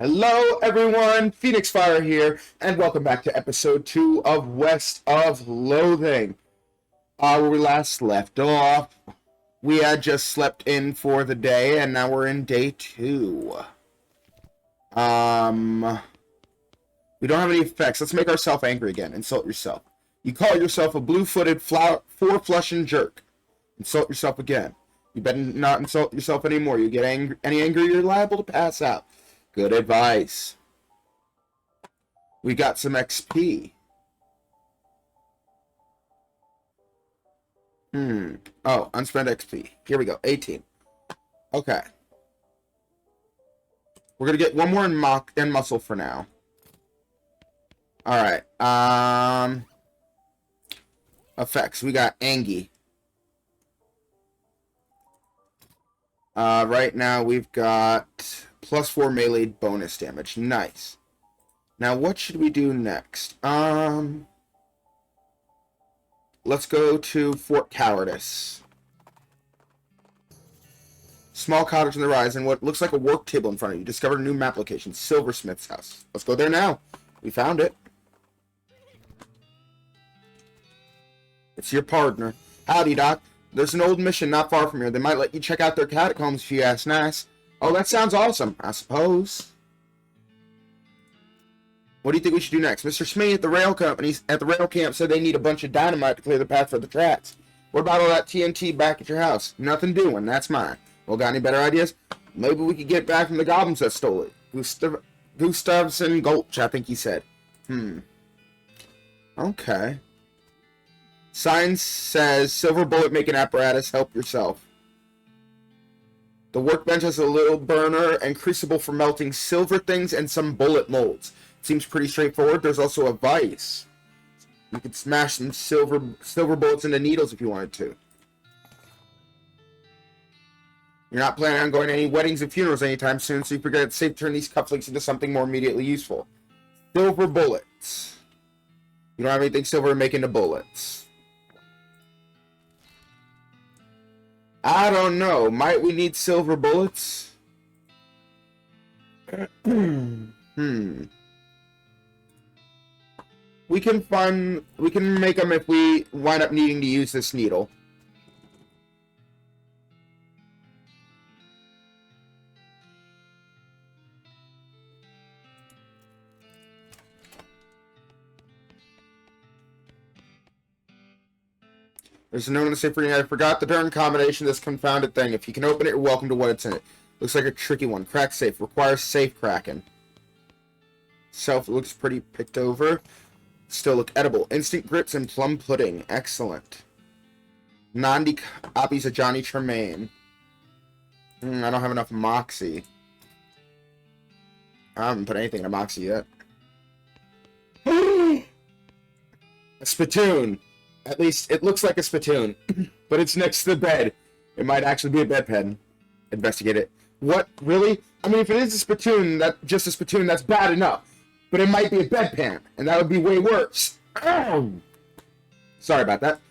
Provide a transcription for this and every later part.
Hello, everyone. Phoenix Fire here, and welcome back to episode 2 of West of Loathing. Where we last left off, we had just slept in for the day, and now we're in day 2. We don't have any effects. Let's make ourselves angry again. Insult yourself. You call yourself a blue-footed, four-flushing jerk. Insult yourself again. You better not insult yourself anymore. You get any angry, you're liable to pass out. Good advice. We got some XP. Oh, unspent XP. Here we go. 18. Okay. We're gonna get one more in muscle for now. Alright. Effects. We got Angie. Right now we've got +4 melee bonus damage. Nice. Now, what should we do next? Let's go to Fort Cowardice. Small cottage on the rise, and what looks like a work table in front of you. Discovered a new map location, Silversmith's house. Let's go there now. We found it. It's your partner. Howdy, Doc. There's an old mission not far from here. They might let you check out their catacombs if you ask nice. Oh, that sounds awesome, I suppose. What do you think we should do next? Mr. Smee at the rail camp said they need a bunch of dynamite to clear the path for the tracks. What about all that TNT back at your house? Nothing doing, that's mine. Well, got any better ideas? Maybe we could get back from the goblins that stole it. Gustavson Gulch, I think he said. Okay. Sign says, silver bullet making apparatus, help yourself. The workbench has a little burner and crucible for melting silver things and some bullet molds. Seems pretty straightforward. There's also a vise. You could smash some silver bullets into needles if you wanted to. You're not planning on going to any weddings and funerals anytime soon, so you figure it's safe to turn these cufflinks into something more immediately useful. Silver bullets. You don't have anything silver to make into bullets. I don't know. Might we need silver bullets? We can make them if we wind up needing to use this needle. There's a note on the safe reading. I forgot the darn combination of this confounded thing. If you can open it, you're welcome to what it's in it. Looks like a tricky one. Crack safe. Requires safe cracking. Self looks pretty picked over. Still look edible. Instant grits and plum pudding. Excellent. 90 copies of Johnny Tremaine. I don't have enough Moxie. I haven't put anything in Moxie yet. A spittoon. At least, it looks like a spittoon, but it's next to the bed. It might actually be a bedpan. Investigate it. What? Really? I mean, if it is a spittoon, just a spittoon, that's bad enough. But it might be a bedpan, and that would be way worse. Oh! Sorry about that.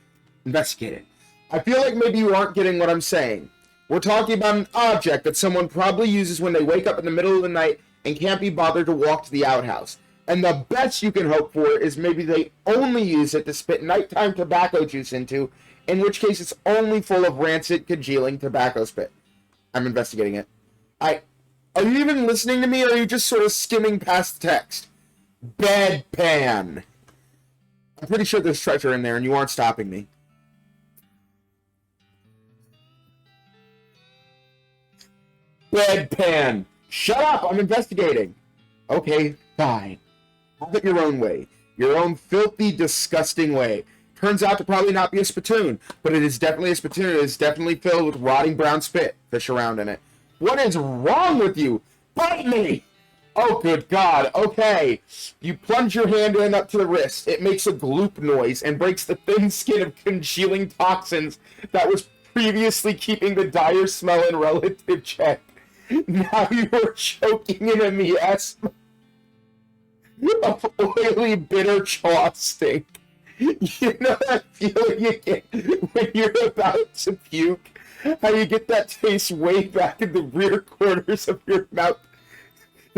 Investigate it. I feel like maybe you aren't getting what I'm saying. We're talking about an object that someone probably uses when they wake up in the middle of the night and can't be bothered to walk to the outhouse. And the best you can hope for is maybe they only use it to spit nighttime tobacco juice into, in which case it's only full of rancid, congealing tobacco spit. I'm investigating it. Are you even listening to me, or are you just sort of skimming past the text? Bedpan. I'm pretty sure there's treasure in there, and you aren't stopping me. Bedpan. Shut up! I'm investigating. Okay, fine. Have it your own way. Your own filthy, disgusting way. Turns out to probably not be a spittoon, but it is definitely a spittoon. It is definitely filled with rotting brown spit. Fish around in it. What is wrong with you? Bite me! Oh, good God. Okay. You plunge your hand in up to the wrist. It makes a gloop noise and breaks the thin skin of congealing toxins that was previously keeping the dire smell in relative check. Now you are choking in a miasma of oily, bitter chaw stink. You know that feeling you get when you're about to puke? How you get that taste way back in the rear corners of your mouth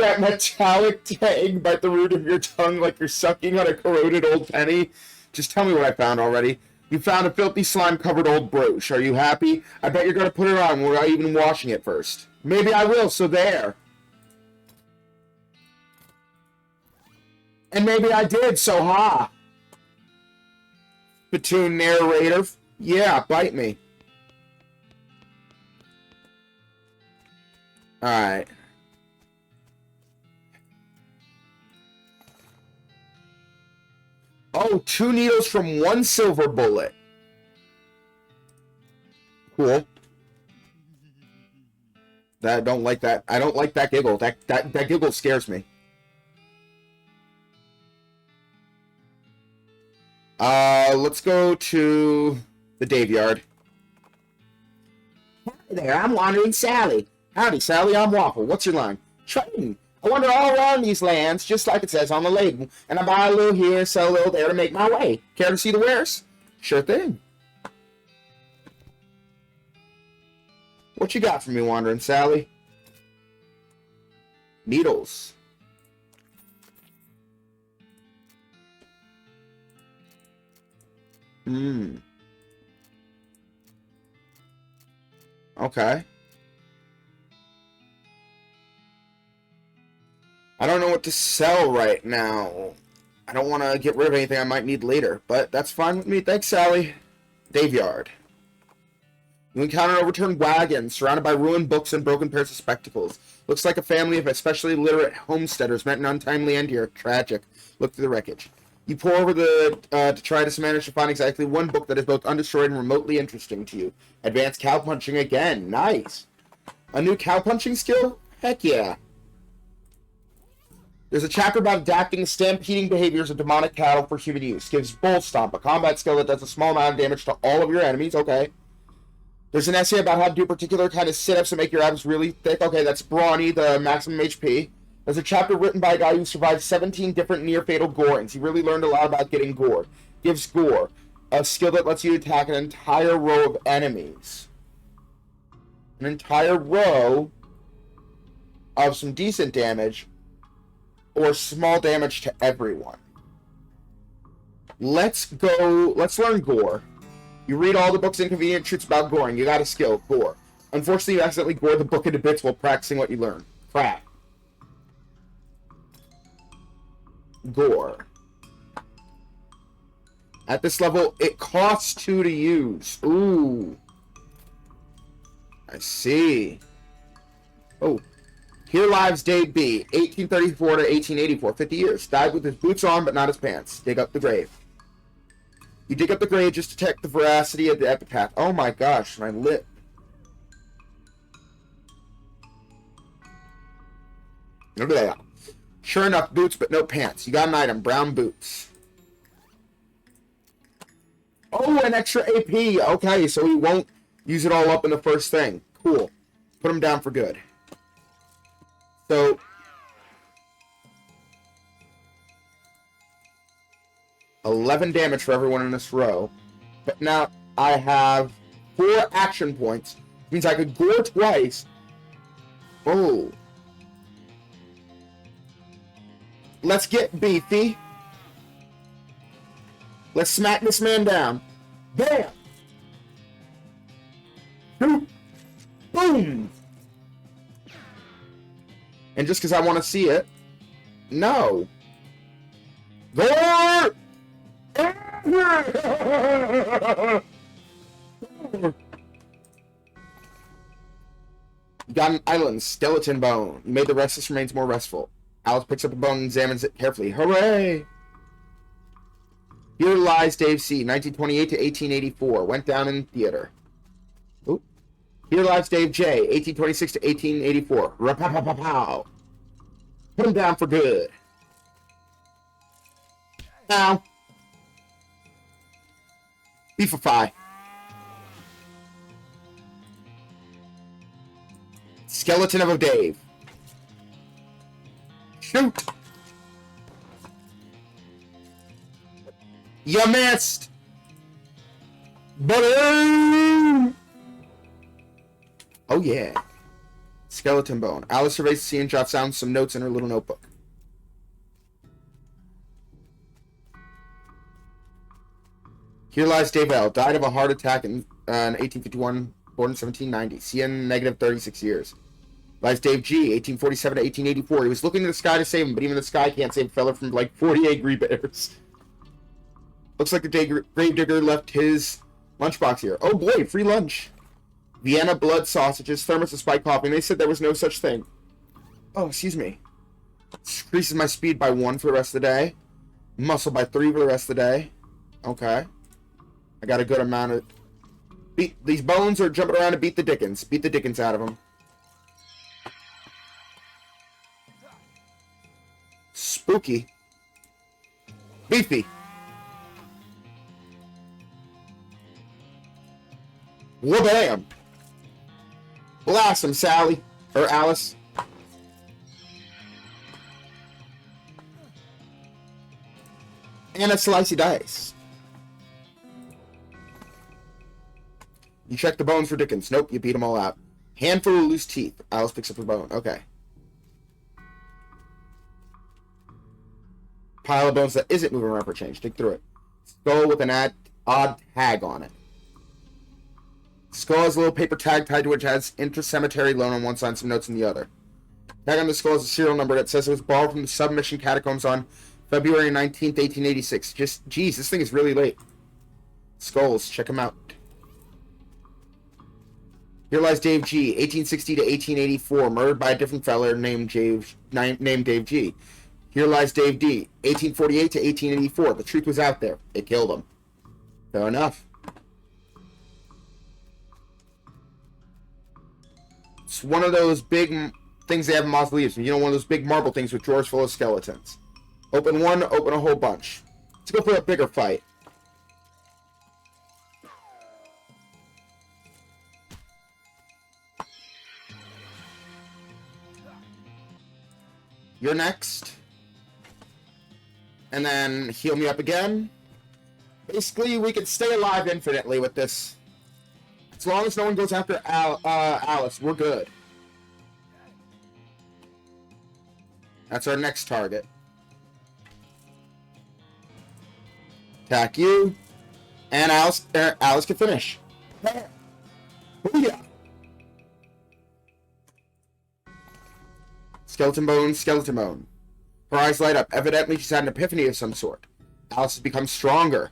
That metallic tang bite the root of your tongue like you're sucking on a corroded old penny. Just tell me what I found already. You found a filthy slime-covered old brooch. Are you happy? I bet you're gonna put it on without even washing it first. Maybe I will, so there. And maybe I did, so ha. Spittoon narrator. Yeah, bite me. Alright. Oh, 2 needles from 1 silver bullet. Cool. I don't like that. I don't like that giggle. That giggle scares me. Let's go to the Dave Yard. Hi there, I'm Wandering Sally. Howdy, Sally, I'm Waffle. What's your line? Trading. I wander all around these lands, just like it says on the label, and I buy a little here, sell a little there to make my way. Care to see the wares? Sure thing. What you got for me, Wandering Sally? Needles. Okay. I don't know what to sell right now. I don't want to get rid of anything I might need later, but that's fine with me. Thanks, Sally. Dave Yard. You encounter an overturned wagon surrounded by ruined books and broken pairs of spectacles. Looks like a family of especially literate homesteaders met an untimely end here. Tragic. Look through the wreckage. You pour over to try to manage to find exactly one book that is both undestroyed and remotely interesting to you. Advanced cow-punching again. Nice. A new cow-punching skill? Heck yeah. There's a chapter about adapting the stampeding behaviors of demonic cattle for human use. Gives Bull Stomp, a combat skill that does a small amount of damage to all of your enemies. Okay. There's an essay about how to do particular kind of sit-ups to make your abs really thick. Okay, that's Brawny, the maximum HP. There's a chapter written by a guy who survived 17 different near-fatal gorings. He really learned a lot about getting gored. Gives Gore, a skill that lets you attack an entire row of enemies. An entire row of some decent damage, or small damage to everyone. Let's learn Gore. You read all the book's inconvenient truths about goring. You got a skill, Gore. Unfortunately, you accidentally gored the book into bits while practicing what you learned. Crap. Gore. At this level, it costs 2 to use. Ooh. I see. Oh. Here lives Dave B., 1834 to 1884, 50 years. Died with his boots on, but not his pants. Dig up the grave. You dig up the grave just to check the veracity of the epitaph. Oh my gosh, my lip. Look at that. Sure enough, boots, but no pants. You got an item, brown boots. Oh, an extra AP. Okay, so he won't use it all up in the first thing. Cool. Put him down for good. So, 11 damage for everyone in this row. But now I have 4 action points. Which means I could gore twice. Oh. Let's get beefy. Let's smack this man down. Bam! Boom! And just because I want to see it, no. Gore! You got an island, skeleton bone. You made the restless remains more restful. Alice picks up the bone and examines it carefully. Hooray! Here lies Dave C., 1928 to 1884. Went down in theater. Oop. Here lies Dave J., 1826 to 1884. Rapow. Put him down for good. Now. Beefify. Skeleton of a Dave. Shoot! You missed! Boom! Oh yeah. Skeleton bone. Alice surveys the scene and jots down some notes in her little notebook. Here lies Dave L. Died of a heart attack in 1851, born in 1790. CN negative 36 years. Lies Dave G. 1847 to 1884. He was looking to the sky to save him, but even the sky can't save a fella from like 40 angry bears. Looks like the gravedigger left his lunchbox here. Oh boy, free lunch. Vienna blood sausages, thermos of spiked coffee, and they said there was no such thing. Oh, excuse me. Increases my speed by 1 for the rest of the day. Muscle by 3 for the rest of the day. Okay. I got a good amount of... These bones are jumping around to beat the dickens. Beat the dickens out of them. Spooky. Beefy. Wha-bam! Blast him, Sally. Or Alice. And a slicey dice. You check the bones for Dickens. Nope, you beat them all out. Handful of loose teeth. Alice picks up her bone. Okay. Pile of bones that isn't moving around for change. Dig through it. Skull with an odd tag on it. Skull has a little paper tag tied to which has intercemetery loan on one side and some notes on the other. Tag on the skull has a serial number that says it was borrowed from the submission catacombs on February 19th, 1886. Geez, this thing is really late. Skulls, check them out. Here lies Dave G, 1860 to 1884, murdered by a different fella named Dave G. Here lies Dave D, 1848 to 1884. The truth was out there. It killed him. Fair enough. It's one of those big things they have in mausoleums. You know, one of those big marble things with drawers full of skeletons. Open one, open a whole bunch. Let's go for a bigger fight. You're next. And then heal me up again. Basically, we could stay alive infinitely with this. As long as no one goes after Alice, we're good. That's our next target. Attack you. And Alice can finish. Booyah! Skeleton bone, skeleton bone. Her eyes light up. Evidently, she's had an epiphany of some sort. Alice has become stronger.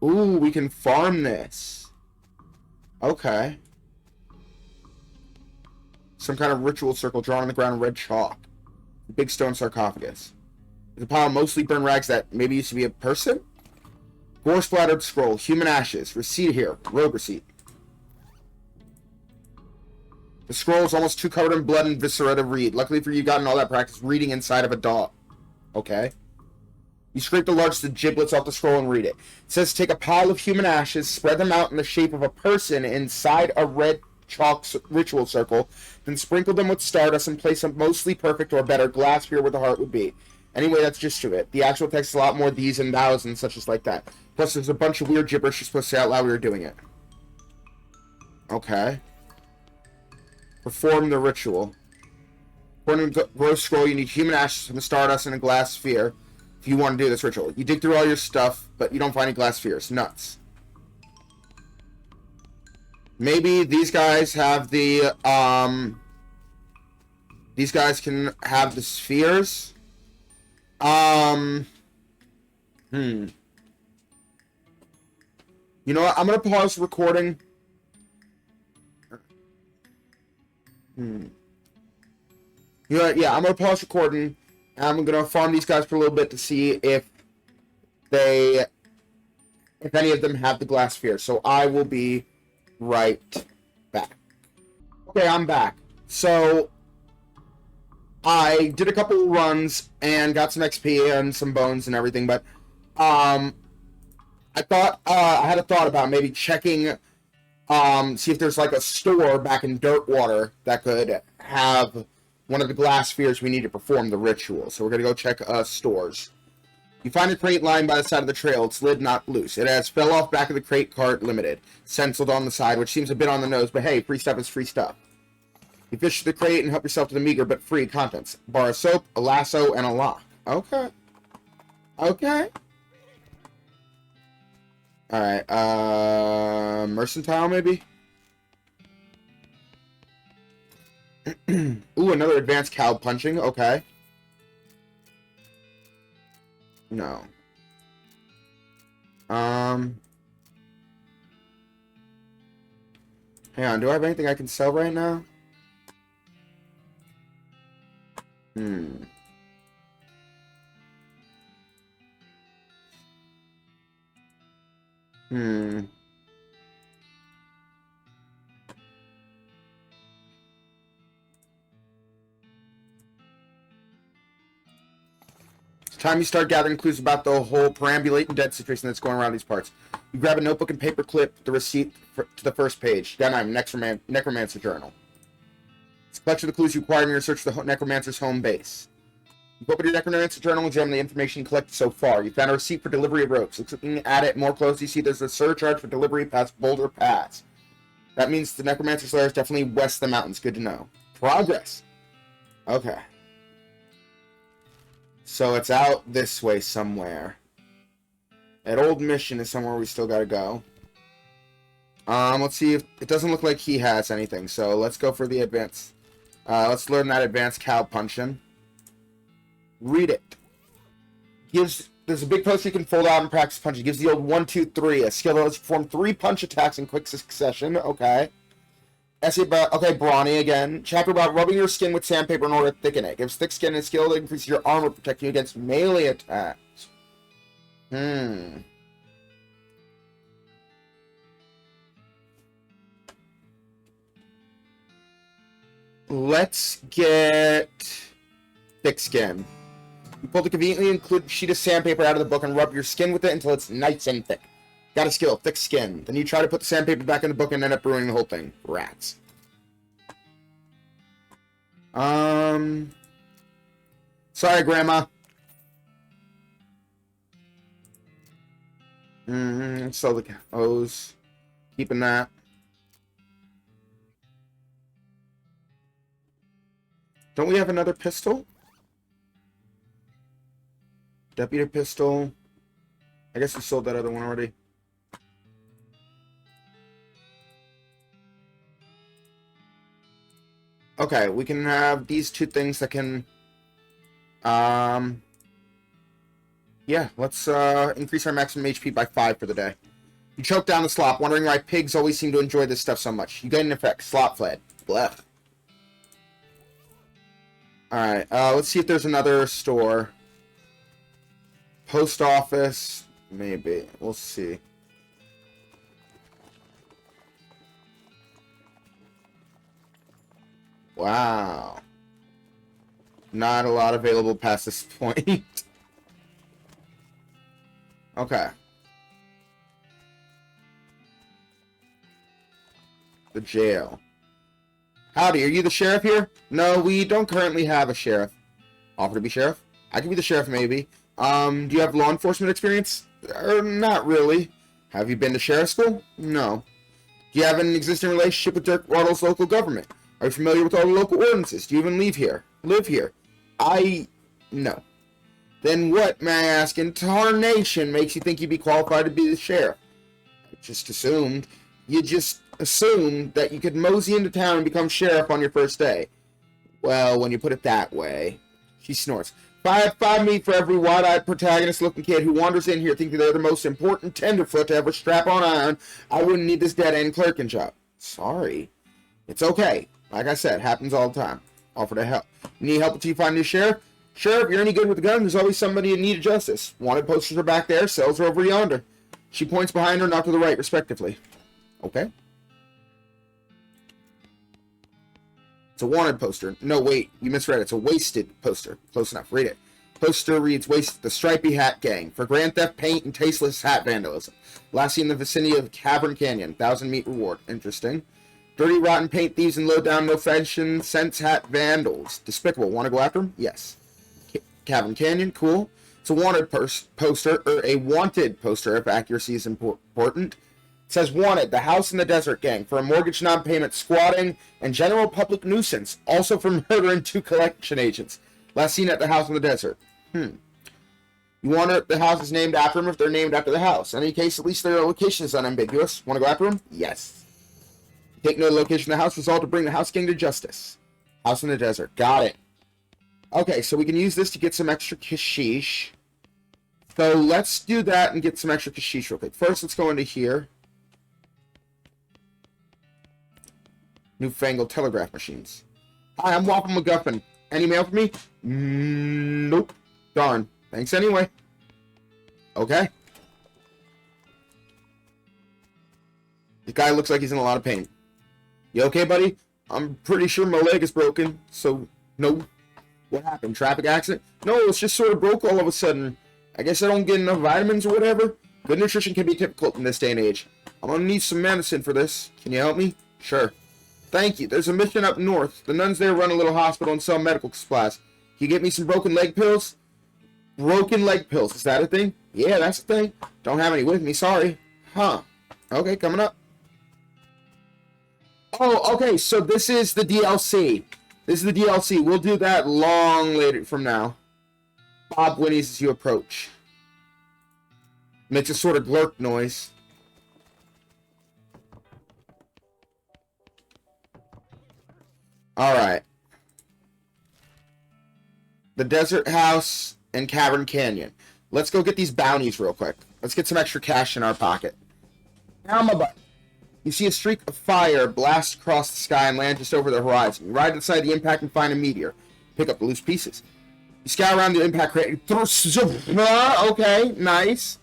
Ooh, we can farm this. Okay. Some kind of ritual circle drawn on the ground in red chalk. Big stone sarcophagus. There's a pile of mostly burned rags that maybe used to be a person? Gore-splattered scroll. Human ashes. Receipt here. Rogue receipt. The scroll is almost too covered in blood and viscera to read. Luckily for you, you've gotten all that practice reading inside of a dog. Okay. You scrape the largest giblets off the scroll and read it. It says take a pile of human ashes, spread them out in the shape of a person inside a red chalk ritual circle, then sprinkle them with stardust and place a mostly perfect or better glass sphere where the heart would be. Anyway, that's just to it. The actual text is a lot more these and thous and such as like that. Plus, there's a bunch of weird gibberish you're supposed to say out loud while we were doing it. Okay. Perform the ritual. According to the gross scroll, you need human ashes, some stardust, and a glass sphere if you want to do this ritual. You dig through all your stuff, but you don't find any glass spheres. Nuts. Maybe these guys have the, these guys can have the spheres. You know what? I'm going to pause recording. You know what? Yeah, I'm going to pause recording. And I'm going to farm these guys for a little bit to see if any of them have the glass sphere. So I will be right back. Okay, I'm back. So I did a couple runs and got some XP and some bones and everything, but I thought I had a thought about maybe checking see if there's like a store back in Dirtwater that could have one of the glass spheres we need to perform the ritual. So we're gonna go check stores. You find a crate lying by the side of the trail. Its lid not loose. It has fell off back of the crate cart limited. Stenciled on the side, which seems a bit on the nose, but hey, free stuff is free stuff. You fish the crate and help yourself to the meager but free contents. Bar of soap, a lasso, and a lock. Okay. Okay. Alright, mercantile maybe? Ooh, another advanced cow punching. Okay. No. Hang on, do I have anything I can sell right now? Hmm. It's time you start gathering clues about the whole perambulating dead situation that's going around these parts. You grab a notebook and paper clip the receipt to the first page. Got an necromancer journal. It's a collection of the clues you acquired in your search for the necromancer's home base. You open your necromancer journal and examine the information collected so far. You found a receipt for delivery of ropes. Looking at it more closely, you see there's a surcharge for delivery past Boulder Pass. That means the necromancer's lair is definitely west of the mountains. Good to know. Progress. Okay. So it's out this way somewhere. That old mission is somewhere we still gotta go. Let's see if it doesn't look like he has anything. So let's go for the advanced. Let's learn that advanced cow punching. Read it. There's a big poster you can fold out and practice punching. Gives the old 1, 2, 3, a skill that lets you perform 3 punch attacks in quick succession. Okay. Essay about, okay, brawny again. Chapter about rubbing your skin with sandpaper in order to thicken it. Gives thick skin a skill that increases your armor, protecting you against melee attacks. Let's get thick skin. You pull the conveniently included sheet of sandpaper out of the book and rub your skin with it until it's nice and thick. Got a skill, thick skin. Then you try to put the sandpaper back in the book and end up ruining the whole thing. Rats. Sorry, Grandma. So the O's. Keeping that. Don't we have another pistol? Deputy pistol. I guess we sold that other one already. Okay, we can have these 2 things that can... Yeah, let's increase our maximum HP by 5 for the day. You choke down the slop, wondering why pigs always seem to enjoy this stuff so much. You get an effect. Slop fled. Blech. Alright, let's see if there's another store. Post office. Maybe. We'll see. Wow. Not a lot available past this point. Okay. The jail. Howdy, are you the sheriff here? No, we don't currently have a sheriff. Offer to be sheriff? I can be the sheriff, maybe. Do you have law enforcement experience? Not really. Have you been to sheriff school? No. Do you have an existing relationship with Dirk Waddle's local government? Are you familiar with all the local ordinances? Do you even live here? No. Then what, may I ask, in tarnation makes you think you'd be qualified to be the sheriff? I just assumed. You just assumed that you could mosey into town and become sheriff on your first day. Well, when you put it that way. She snorts. If I have 5 meat for every wide-eyed protagonist-looking kid who wanders in here thinking they're the most important tenderfoot to ever strap on iron, I wouldn't need this dead-end clerking job. Sorry. It's okay. Like I said, happens all the time. Offer to help. Need help until you find a new sheriff? Sheriff, if you're any good with the gun, there's always somebody in need of justice. Wanted posters are back there, cells are over yonder. She points behind her and out to the right, respectively. Okay. It's a wanted poster. No, wait, you misread it. It's a wasted poster. Close enough. Read it. Poster reads, "Waste the Stripy Hat Gang for grand theft, paint, and tasteless hat vandalism. Last seen in the vicinity of Cavern Canyon. 1,000 meat reward." Interesting. "Dirty, rotten paint thieves and low-down, no-fashion, sense hat vandals. Despicable. Want to go after them? Yes. Cavern Canyon. Cool. It's a wanted poster, or a wanted poster if accuracy is important. It says, wanted, the house in the desert gang for a mortgage non-payment, squatting, and general public nuisance. Also for murdering 2 collection agents. Last seen at the house in the desert. You wonder if the house is named after them, if they're named after the house. In any case, at least their location is unambiguous. Want to go after them? Yes. Take note of the location of the house. Resolve to bring the house gang to justice. House in the desert. Got it. Okay, so we can use this to get some extra kashish. So let's do that and get some extra kashish real quick. First, let's go into here. Newfangled telegraph machines. Hi, I'm Waffle MacGuffin. Any mail for me? Nope. Darn. Thanks anyway. Okay. The guy looks like he's in a lot of pain. You okay, buddy? I'm pretty sure my leg is broken, so no. What happened? Traffic accident? No, it's just sort of broke all of a sudden. I guess I don't get enough vitamins or whatever. Good nutrition can be difficult in this day and age. I'm gonna need some medicine for this. Can you help me? Sure. Thank you. There's a mission up north. The nuns there run a little hospital and sell medical supplies. Can you get me some broken leg pills? Broken leg pills. Is that a thing? Yeah, that's a thing. Don't have any with me. Sorry. Huh. Okay, coming up. Oh, okay. So this is the DLC. This is the DLC. We'll do that long later from now. Bob whinnies as you approach. Makes a sort of glurp noise. Alright. The Desert House and Cavern Canyon. Let's go get these bounties real quick. Let's get some extra cash in our pocket. Now my butt. You see a streak of fire blast across the sky and land just over the horizon. You ride inside the impact and find a meteor. Pick up the loose pieces. You scout around the impact crate. Okay, nice.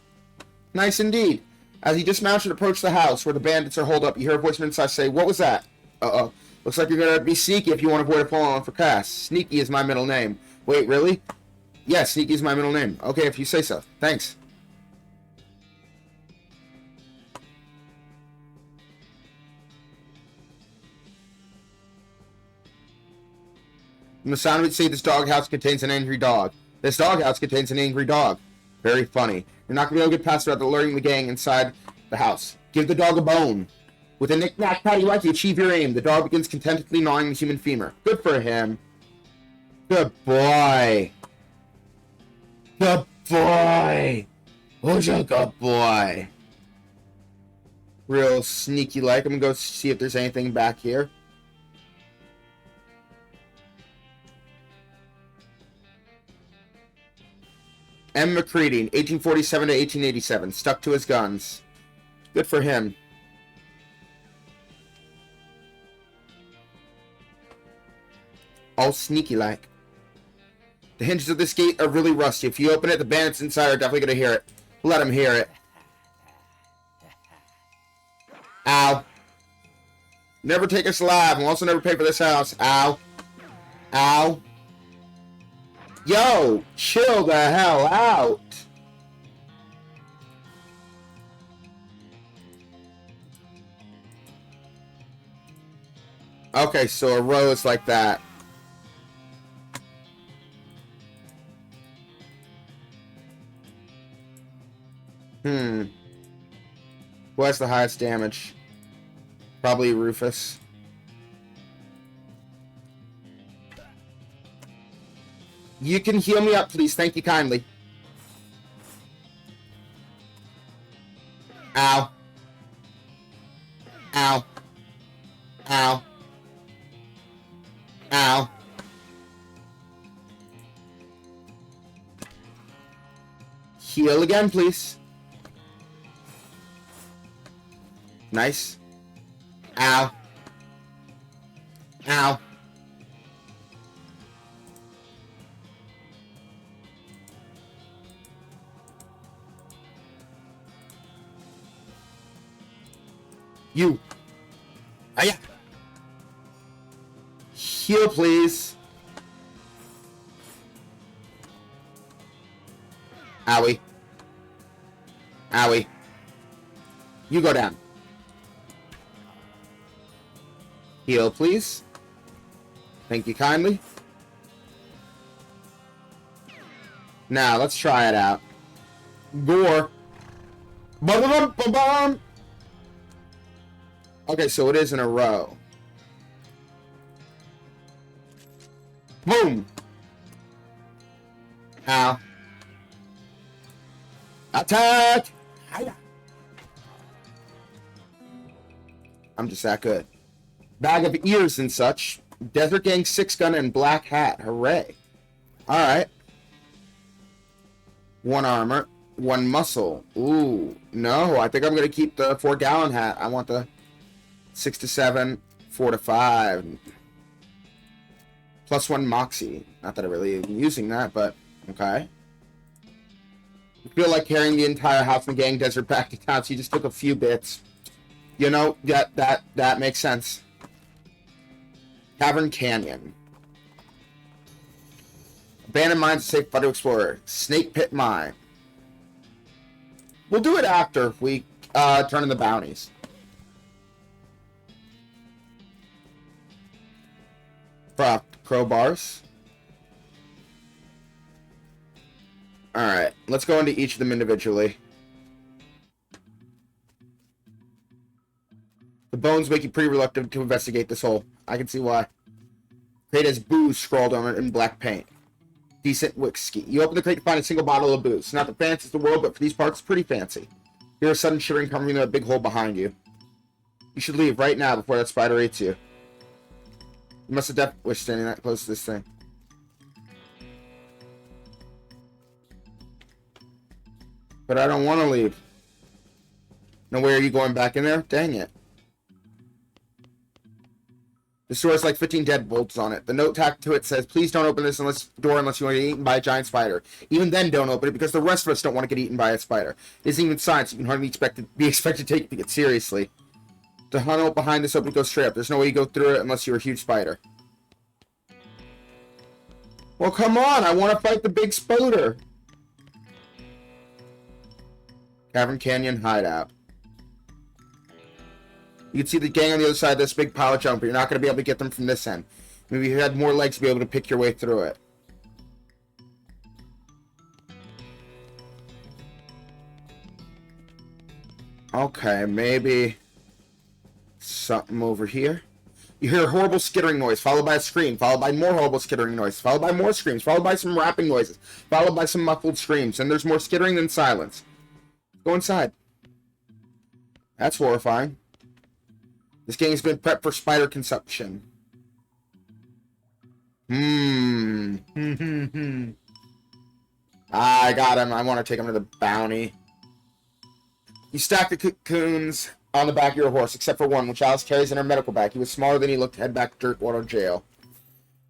Nice indeed. As you dismount and approach the house where the bandits are holed up, you hear a voice from inside say, "What was that?" Uh-oh. Looks like you're going to be sneaky if you want to avoid falling on for Cass. Sneaky is my middle name. Wait, really? Yeah, Sneaky is my middle name. Okay, if you say so. Thanks. From the sound of it, say this doghouse contains an angry dog. This doghouse contains an angry dog. Very funny. You're not going to be able to get past without alerting the gang inside the house. Give the dog a bone. With a knick-knack paddywhack, you achieve your aim. The dog begins contentedly gnawing the human femur. Good for him. Good boy. Good boy. Who's a good boy? Real sneaky-like. I'm going to go see if there's anything back here. M. McCready, 1847 to 1887. Stuck to his guns. Good for him. All sneaky-like. The hinges of this gate are really rusty. If you open it, the bandits inside are definitely going to hear it. Let them hear it. Ow. Never take us alive. We'll also never pay for this house. Ow. Ow. Yo, chill the hell out. Okay, so a row is like that. Who has the highest damage? Probably Rufus. You can heal me up, please. Thank you kindly. Ow. Ow. Ow. Ow. Heal again, please. Nice. Ow. Ow. You. Hiya. Heal, please. Owie. Owie. You go down. Heal, please. Thank you kindly. Now, let's try it out. Gore. Ba-ba-bum-ba-bum. Okay, so it is in a row. Boom! Ow. Attack! Hiya. I'm just that good. Bag of ears and such. Desert Gang 6-gun and black hat. Hooray. Alright. 1 armor. 1 muscle. Ooh. No, I think I'm going to keep the 4-gallon hat. I want the 6 to 7, 4 to 5. Plus 1 moxie. Not that I really am using that, but okay. I feel like carrying the entire House and Gang desert back to town, so you just took a few bits. You know, that makes sense. Cavern Canyon. Abandoned mines, safe fun to explore. Snake Pit Mine. We'll do it after we turn in the bounties. Crowbars. Alright, let's go into each of them individually. The bones make you pretty reluctant to investigate this hole. I can see why. Crate has booze scrawled on it in black paint. Decent whiskey. You open the crate to find a single bottle of booze. Not the fanciest in the world, but for these parts, it's pretty fancy. You hear a sudden shivering coming from a big hole behind you. You should leave right now before that spider eats you. You must have definitely standing that close to this thing. But I don't want to leave. No way are you going back in there? Dang it. The store has like 15 deadbolts on it. The note tacked to it says, please don't open this door unless you want to get eaten by a giant spider. Even then, don't open it because the rest of us don't want to get eaten by a spider. It isn't even science. You can hardly be expected to take it seriously. The tunnel behind this opening goes straight up. There's no way you go through it unless you're a huge spider. Well, come on. I want to fight the big spider. Cavern Canyon Hideout. You can see the gang on the other side of this big pile of junk, but you're not going to be able to get them from this end. Maybe you had more legs to be able to pick your way through it. Okay, maybe something over here. You hear a horrible skittering noise, followed by a scream, followed by more horrible skittering noise, followed by more screams, followed by some rapping noises, followed by some muffled screams, and there's more skittering than silence. Go inside. That's horrifying. This gang has been prepped for spider consumption. I got him. I want to take him to the bounty. You stack the cocoons on the back of your horse, except for one, which Alice carries in her medical bag. He was smaller than he looked to head back to Dirtwater Jail.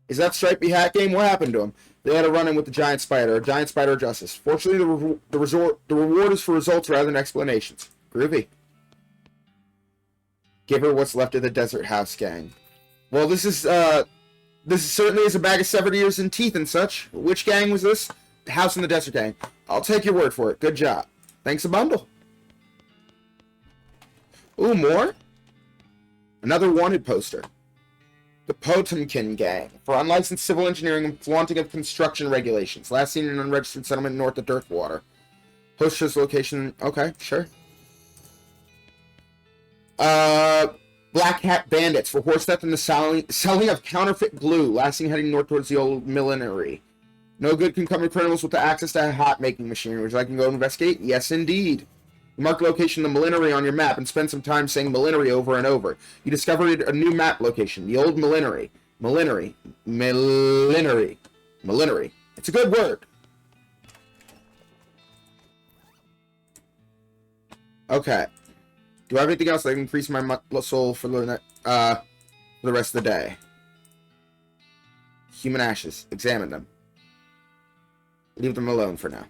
Is that Stripey Hat Game? What happened to him? They had a run-in with the giant spider of justice. Fortunately, the reward is for results rather than explanations. Groovy. Give her what's left of the Desert House Gang. Well, this certainly is a bag of severed ears and teeth and such. Which gang was this? The House and the Desert Gang. I'll take your word for it. Good job. Thanks a bundle. Ooh, more? Another wanted poster. The Potemkin Gang, for unlicensed civil engineering and flaunting of construction regulations. Last seen in an unregistered settlement north of Dirtwater. Poster's location... Okay, sure. Black Hat Bandits, for horse theft and the selling of counterfeit glue. Last seen heading north towards the old millinery. No good can come to criminals with the access to a hat-making machine. Would you like to go investigate? Yes, indeed. You mark the location of the millinery on your map and spend some time saying millinery over and over. You discovered a new map location, the old millinery. Millinery. It's a good word. Okay. Do I have anything else that can increase my muscle for the rest of the day? Human ashes. Examine them. Leave them alone for now.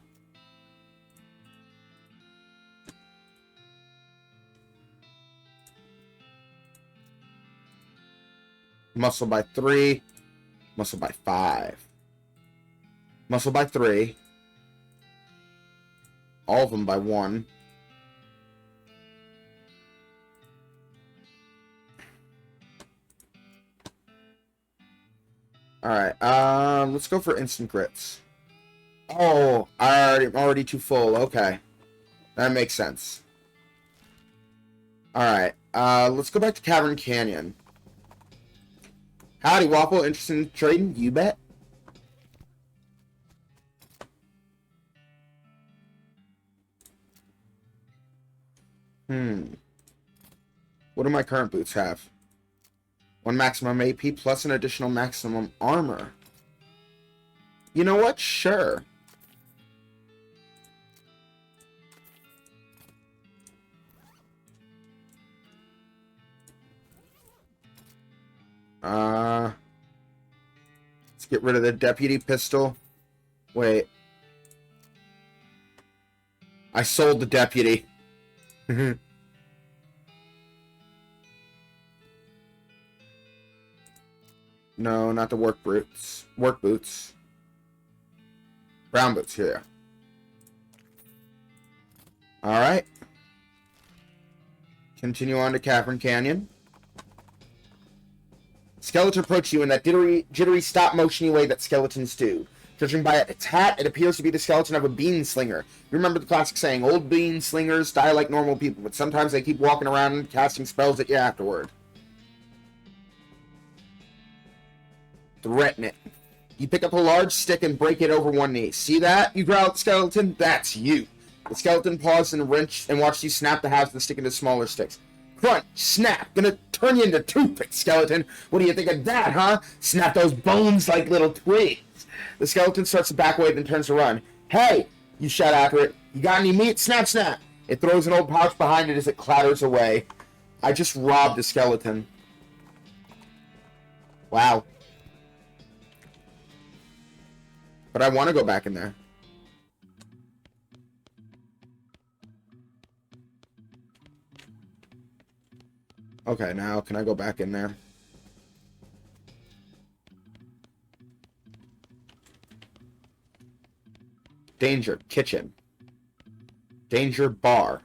Muscle by 3. Muscle by 5. Muscle by 3. All of them by 1. Alright, let's go for instant grits. Oh, I'm already too full. Okay. That makes sense. Alright, let's go back to Cavern Canyon. Howdy, Waffle. Interested in trading? You bet. What do my current boots have? 1 maximum AP plus an additional maximum armor. You know what? Sure. Let's get rid of the deputy pistol. Wait. I sold the deputy. No, not the work boots. Work boots. Brown boots here. Alright. Continue on to Cavern Canyon. Skeleton approached you in that jittery stop-motion-y way that skeletons do. Judging by its hat, it appears to be the skeleton of a bean slinger. You remember the classic saying, old bean slingers die like normal people, but sometimes they keep walking around and casting spells at you afterward. Threaten it. You pick up a large stick and break it over one knee. See that? You growl at the skeleton? That's you. The skeleton paused and wrenched and watched you snap the halves of the stick into smaller sticks. Crunch, snap, gonna turn you into toothpicks, skeleton. What do you think of that, huh? Snap those bones like little twigs. The skeleton starts to back away, then turns to run. Hey, you shout after it. You got any meat? Snap, snap. It throws an old pouch behind it as it clatters away. I just robbed a skeleton. Wow. But I want to go back in there. Okay, now can I go back in there? Danger, kitchen. Danger, bar.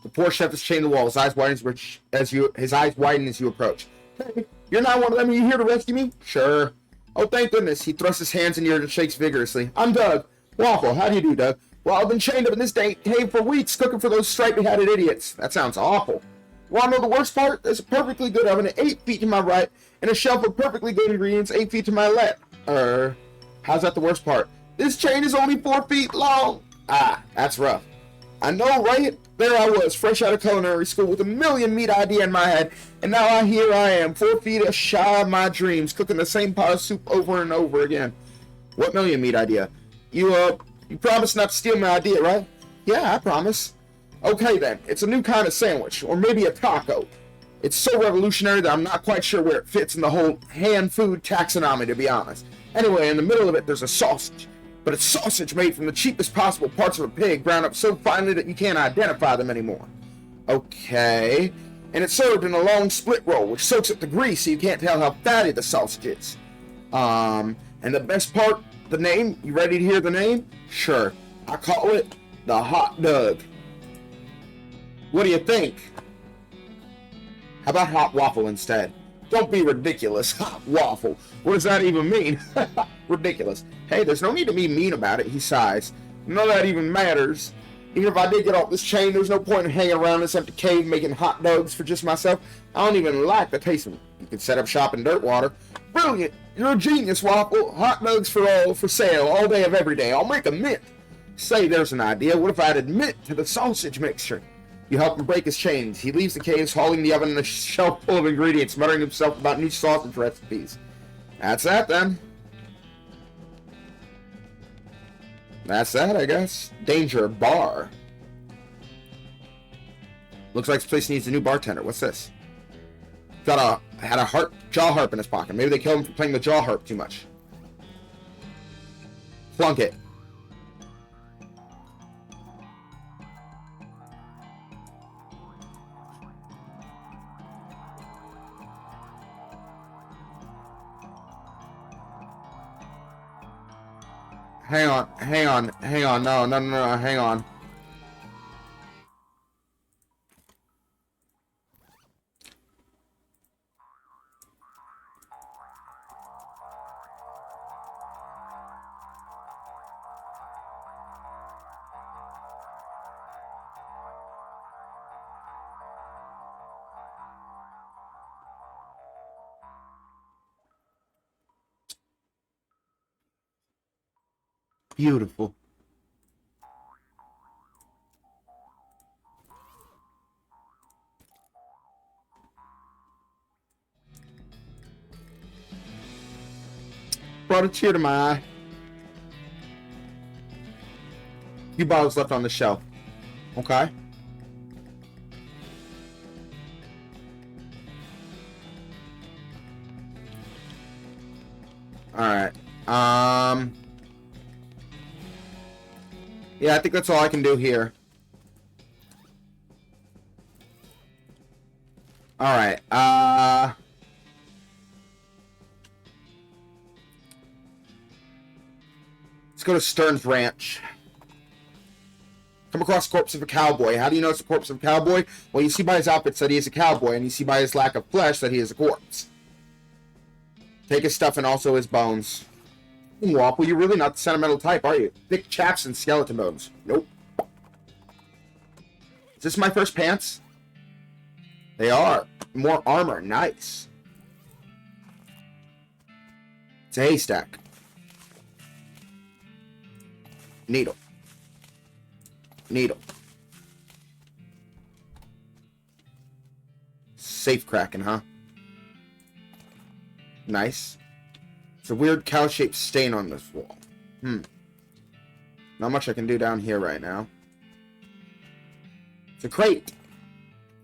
The poor chef is chained to the wall. His eyes widen as you approach. Hey, you're not one of them. Are you here to rescue me? Sure. Oh, thank goodness. He thrusts his hands in your ear and shakes vigorously. I'm Doug. Waffle, how do you do, Doug? Well, I've been chained up in this dang cave for weeks cooking for those stripe-hatted idiots. That sounds awful. Want to know the worst part? There's a perfectly good oven at 8 feet to my right and a shelf of perfectly good ingredients 8 feet to my left. How's that the worst part? This chain is only 4 feet long. Ah, that's rough. I know, right? There I was, fresh out of culinary school with a million meat idea in my head, and now here I am, 4 feet shy of my dreams, cooking the same pot of soup over and over again. What million meat idea? You promised not to steal my idea, right? Yeah, I promise. Okay then, it's a new kind of sandwich, or maybe a taco. It's so revolutionary that I'm not quite sure where it fits in the whole hand food taxonomy, to be honest. Anyway, in the middle of it, there's a sausage. But it's sausage made from the cheapest possible parts of a pig, ground up so finely that you can't identify them anymore. Okay. And it's served in a long split roll, which soaks up the grease so you can't tell how fatty the sausage is. And the best part, the name. You ready to hear the name? Sure. I call it the Hot Dog. What do you think? How about hot waffle instead? Don't be ridiculous. Hot waffle. What does that even mean? Ridiculous. Hey, there's no need to be mean about it, he sighs. None of that even matters. Even if I did get off this chain, there's no point in hanging around this empty cave making hot dogs for just myself. I don't even like the taste of them. You can set up shop in Dirtwater. Brilliant. You're a genius, Waffle. Hot dogs for sale all day of every day. I'll make a mint. Say, there's an idea. What if I added mint to the sausage mixture? You help him break his chains. He leaves the caves, hauling the oven and a shelf full of ingredients, muttering to himself about new sausage recipes. That's that, then. That's that, I guess. Danger, bar. Looks like this place needs a new bartender. What's this? Had a jaw harp in his pocket. Maybe they killed him for playing the jaw harp too much. Plunk it. Hang on. No, hang on. Beautiful. Brought a tear to my eye. Few bottles left on the shelf. Okay. Alright. Yeah, I think that's all I can do here. Alright, let's go to Stern's Ranch. Come across the corpse of a cowboy. How do you know it's the corpse of a cowboy? Well, you see by his outfits that he is a cowboy, and you see by his lack of flesh that he is a corpse. Take his stuff and also his bones. Waffle, you're really not the sentimental type, are you? Thick chaps and skeleton bones. Nope. Is this my first pants? They are. More armor. Nice. It's a haystack. Needle. Needle. Safe cracking, huh? Nice. It's a weird cow-shaped stain on this wall. Not much I can do down here right now. It's a crate.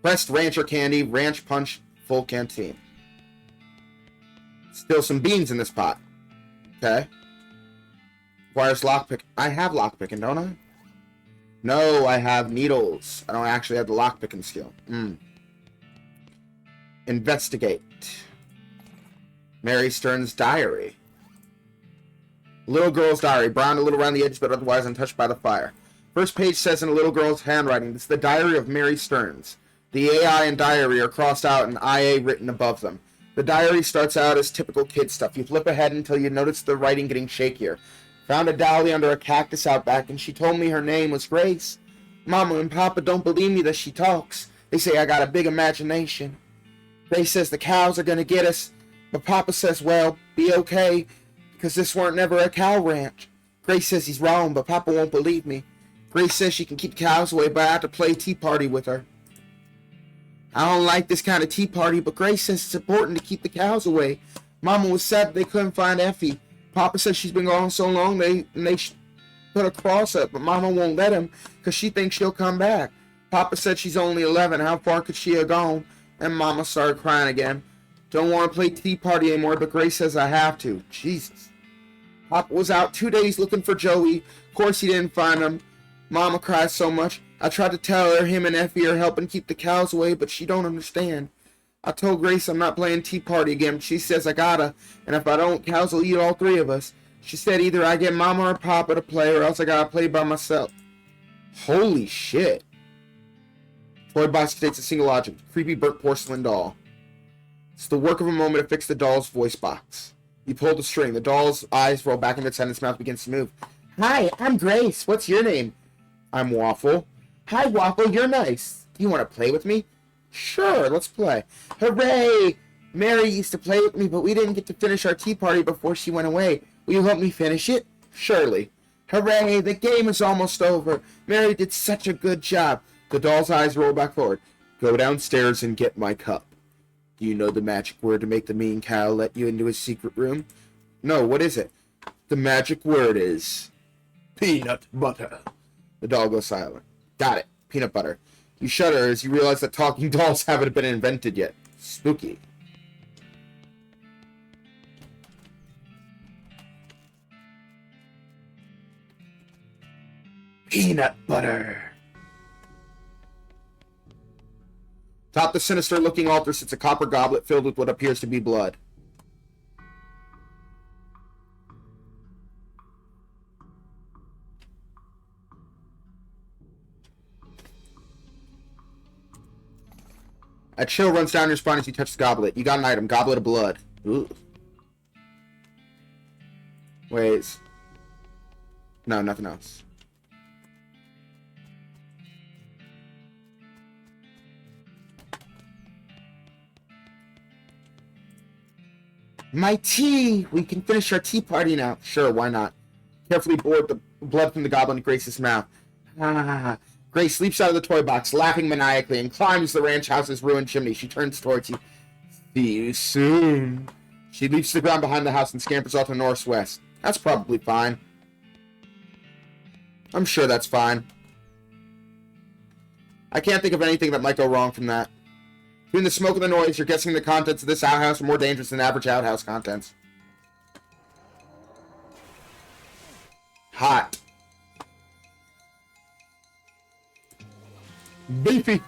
Pressed rancher candy, ranch punch, full canteen. Still some beans in this pot. Okay. Requires lockpick. I have lockpicking, don't I? No, I have needles. I don't actually have the lockpicking skill. Investigate. Mary Stern's diary. Little girl's diary. Brown a little around the edges, but otherwise untouched by the fire. First page says in a little girl's handwriting, "It's the diary of Mary Stearns." The AI and diary are crossed out and IA written above them. The diary starts out as typical kid stuff. You flip ahead until you notice the writing getting shakier. Found a dolly under a cactus out back, and she told me her name was Grace. Mama and Papa don't believe me that she talks. They say I got a big imagination. Grace says the cows are gonna get us, but Papa says, well, be okay, because this weren't never a cow ranch. Grace says he's wrong, but Papa won't believe me. Grace says she can keep cows away, but I have to play tea party with her. I don't like this kind of tea party, but Grace says it's important to keep the cows away. Mama was sad they couldn't find Effie. Papa says she's been gone so long they put a cross up, but Mama won't let him because she thinks she'll come back. Papa said she's only 11. How far could she have gone? And Mama started crying again. Don't want to play tea party anymore, but Grace says I have to. Jesus. Papa was out 2 days looking for Joey. Of course he didn't find him. Mama cried so much. I tried to tell her him and Effie are helping keep the cows away, but she don't understand. I told Grace I'm not playing tea party again, but she says I gotta, and if I don't, cows will eat all three of us. She said either I get Mama or Papa to play, or else I gotta play by myself. Holy shit. Toy box contains a single object, creepy burnt porcelain doll. It's the work of a moment to fix the doll's voice box. You pull the string. The doll's eyes roll back into its head and its mouth begins to move. Hi, I'm Grace. What's your name? I'm Waffle. Hi, Waffle. You're nice. Do you want to play with me? Sure, let's play. Hooray! Mary used to play with me, but we didn't get to finish our tea party before she went away. Will you help me finish it? Surely. Hooray! The game is almost over. Mary did such a good job. The doll's eyes roll back forward. Go downstairs and get my cup. Do you know the magic word to make the mean cow let you into his secret room? No, what is it? The magic word is peanut butter. The doll goes silent. Got it. Peanut butter. You shudder as you realize that talking dolls haven't been invented yet. Spooky. Peanut butter. Atop the sinister-looking altar sits a copper goblet filled with what appears to be blood. A chill runs down your spine as you touch the goblet. You got an item. Goblet of blood. Ooh. Wait. No, nothing else. My tea! We can finish our tea party now. Sure, why not? carefully poured the blood from the goblin in Grace's mouth. Ah. Grace leaps out of the toy box, laughing maniacally, and climbs the ranch house's ruined chimney. She turns towards you. See you soon. She leaps to the ground behind the house and scampers off to the northwest. That's probably fine. I'm sure that's fine. I can't think of anything that might go wrong from that. Between the smoke and the noise, you're guessing the contents of this outhouse are more dangerous than average outhouse contents. Hot. Beefy.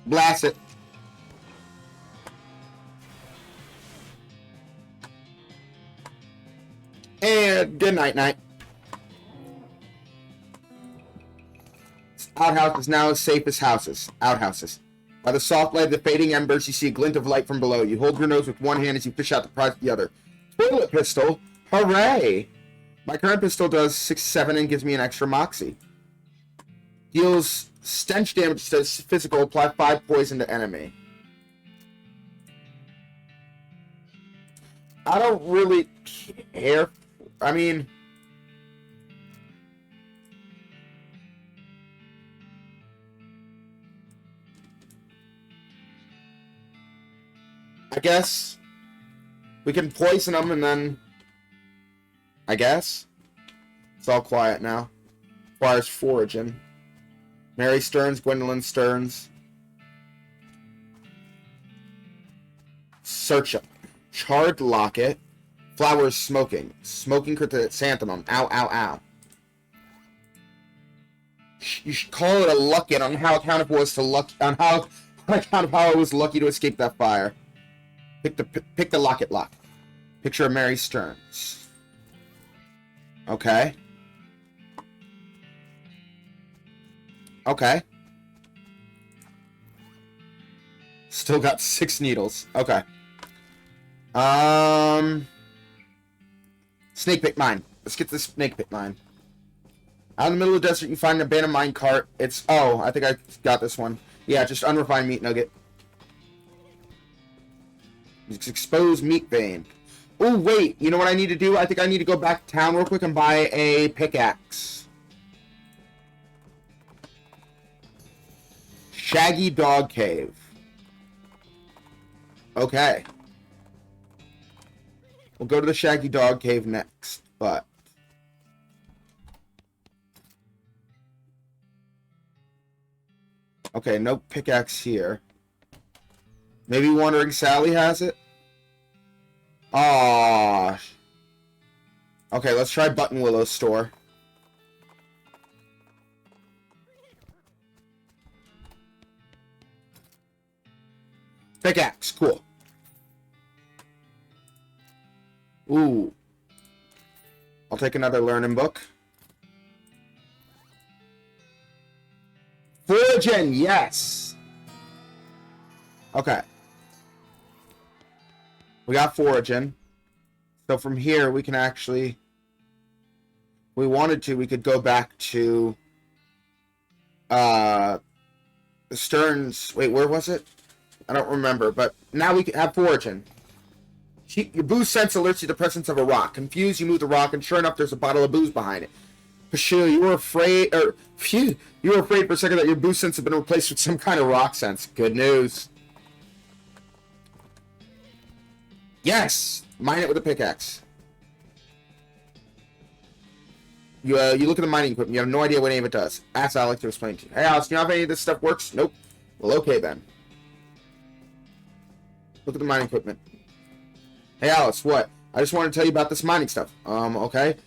Blast it. And good night, night. This outhouse is now as safe as outhouses. By the soft light of the fading embers, you see a glint of light from below. You hold your nose with one hand as you fish out the prize with the other. Toilet pistol? Hooray! My current pistol does 6-7 and gives me an extra moxie. Deals stench damage to physical, apply 5 poison to enemy. I don't really care. I mean... I guess we can poison them and then... I guess. It's all quiet now. Requires foraging. Mary Stearns, Gwendolyn Stearns. Search up. Charred locket. Flowers smoking. Smoking chrysanthemum. Ow, ow, ow. You should call it a lucky on how account it was to luck on account of how I was lucky to escape that fire. Pick the locket lock. Picture of Mary Stearns. Okay. Okay. Still got 6 needles. Okay. Snake pit mine. Let's get the snake pit mine. Out in the middle of the desert, you find an abandoned mine cart. It's... Oh, I think I got this one. Yeah, just unrefined meat nugget. It's exposed meat vein. Oh, wait. You know what I need to do? I think I need to go back to town real quick and buy a pickaxe. Shaggy Dog Cave. Okay. We'll go to the Shaggy Dog Cave next, but... Okay, no pickaxe here. Maybe Wandering Sally has it? Aww. Okay, let's try Button Willow's store. Pickaxe, cool. Ooh. I'll take another learning book. Foraging, yes! Okay. We got foraging. So from here, we can actually... If we wanted to, we could go back to... the Stearns... Wait, where was it? I don't remember, but now we can have foraging. Your booze sense alerts you to the presence of a rock. Confused, you move the rock, and sure enough, there's a bottle of booze behind it. Phew, you were afraid, you were afraid for a second that your booze sense had been replaced with some kind of rock sense. Good news. Yes! Mine it with a pickaxe. You look at the mining equipment, you have no idea what any of it does. Ask Alex to explain to you. Hey, Alex, do you know if any of this stuff works? Nope. Well, okay then. Look at the mining equipment. Hey, Alice, what? I just want to tell you about this mining stuff. Okay.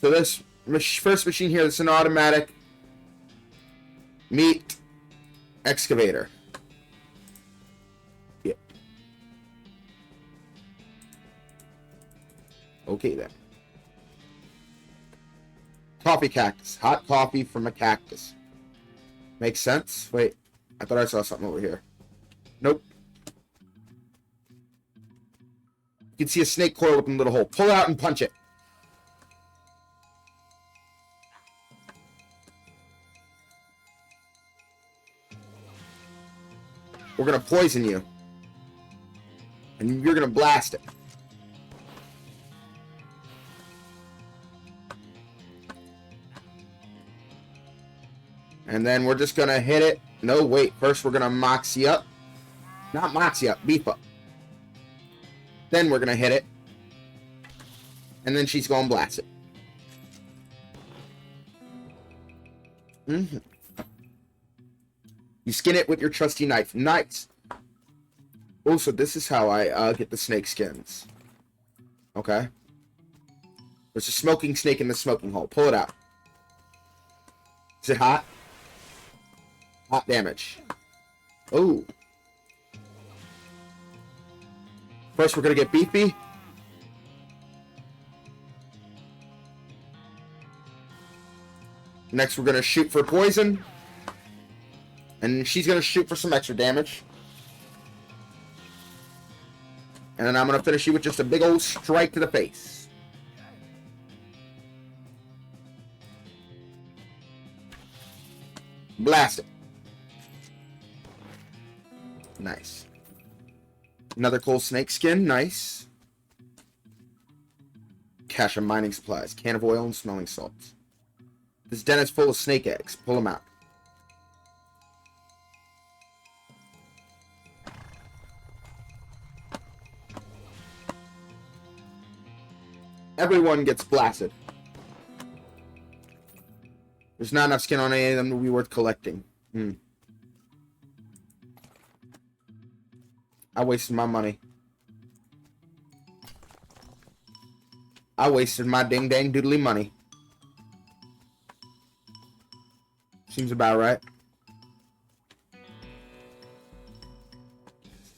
So this first machine here is an automatic meat excavator. Yeah. Okay, then. Coffee cactus. Hot coffee from a cactus. Makes sense? Wait. I thought I saw something over here. Nope. You can see a snake coil up in a little hole. Pull it out and punch it. we're gonna poison you. And you're gonna blast it. And then we're just gonna hit it. No, wait. First, we're gonna moxie up. Not moxie up, beef up. Then we're gonna hit it. And then she's gonna blast it. You skin it with your trusty knife. Nice. Also, this is how I get the snake skins. Okay. There's a smoking snake in the smoking hole. Pull it out. Is it hot? Hot damage. Oh. First, we're gonna get beefy. Next, we're gonna shoot for poison. And she's gonna shoot for some extra damage. And then I'm gonna finish you with just a big old strike to the face. Blast it. Nice. Another coal snake skin. Nice. Cache of mining supplies. Can of oil and smelling salts. This den is full of snake eggs. Pull them out. Everyone gets blasted. There's not enough skin on any of them to be worth collecting. I wasted my money. I wasted my ding dang doodly money. Seems about right.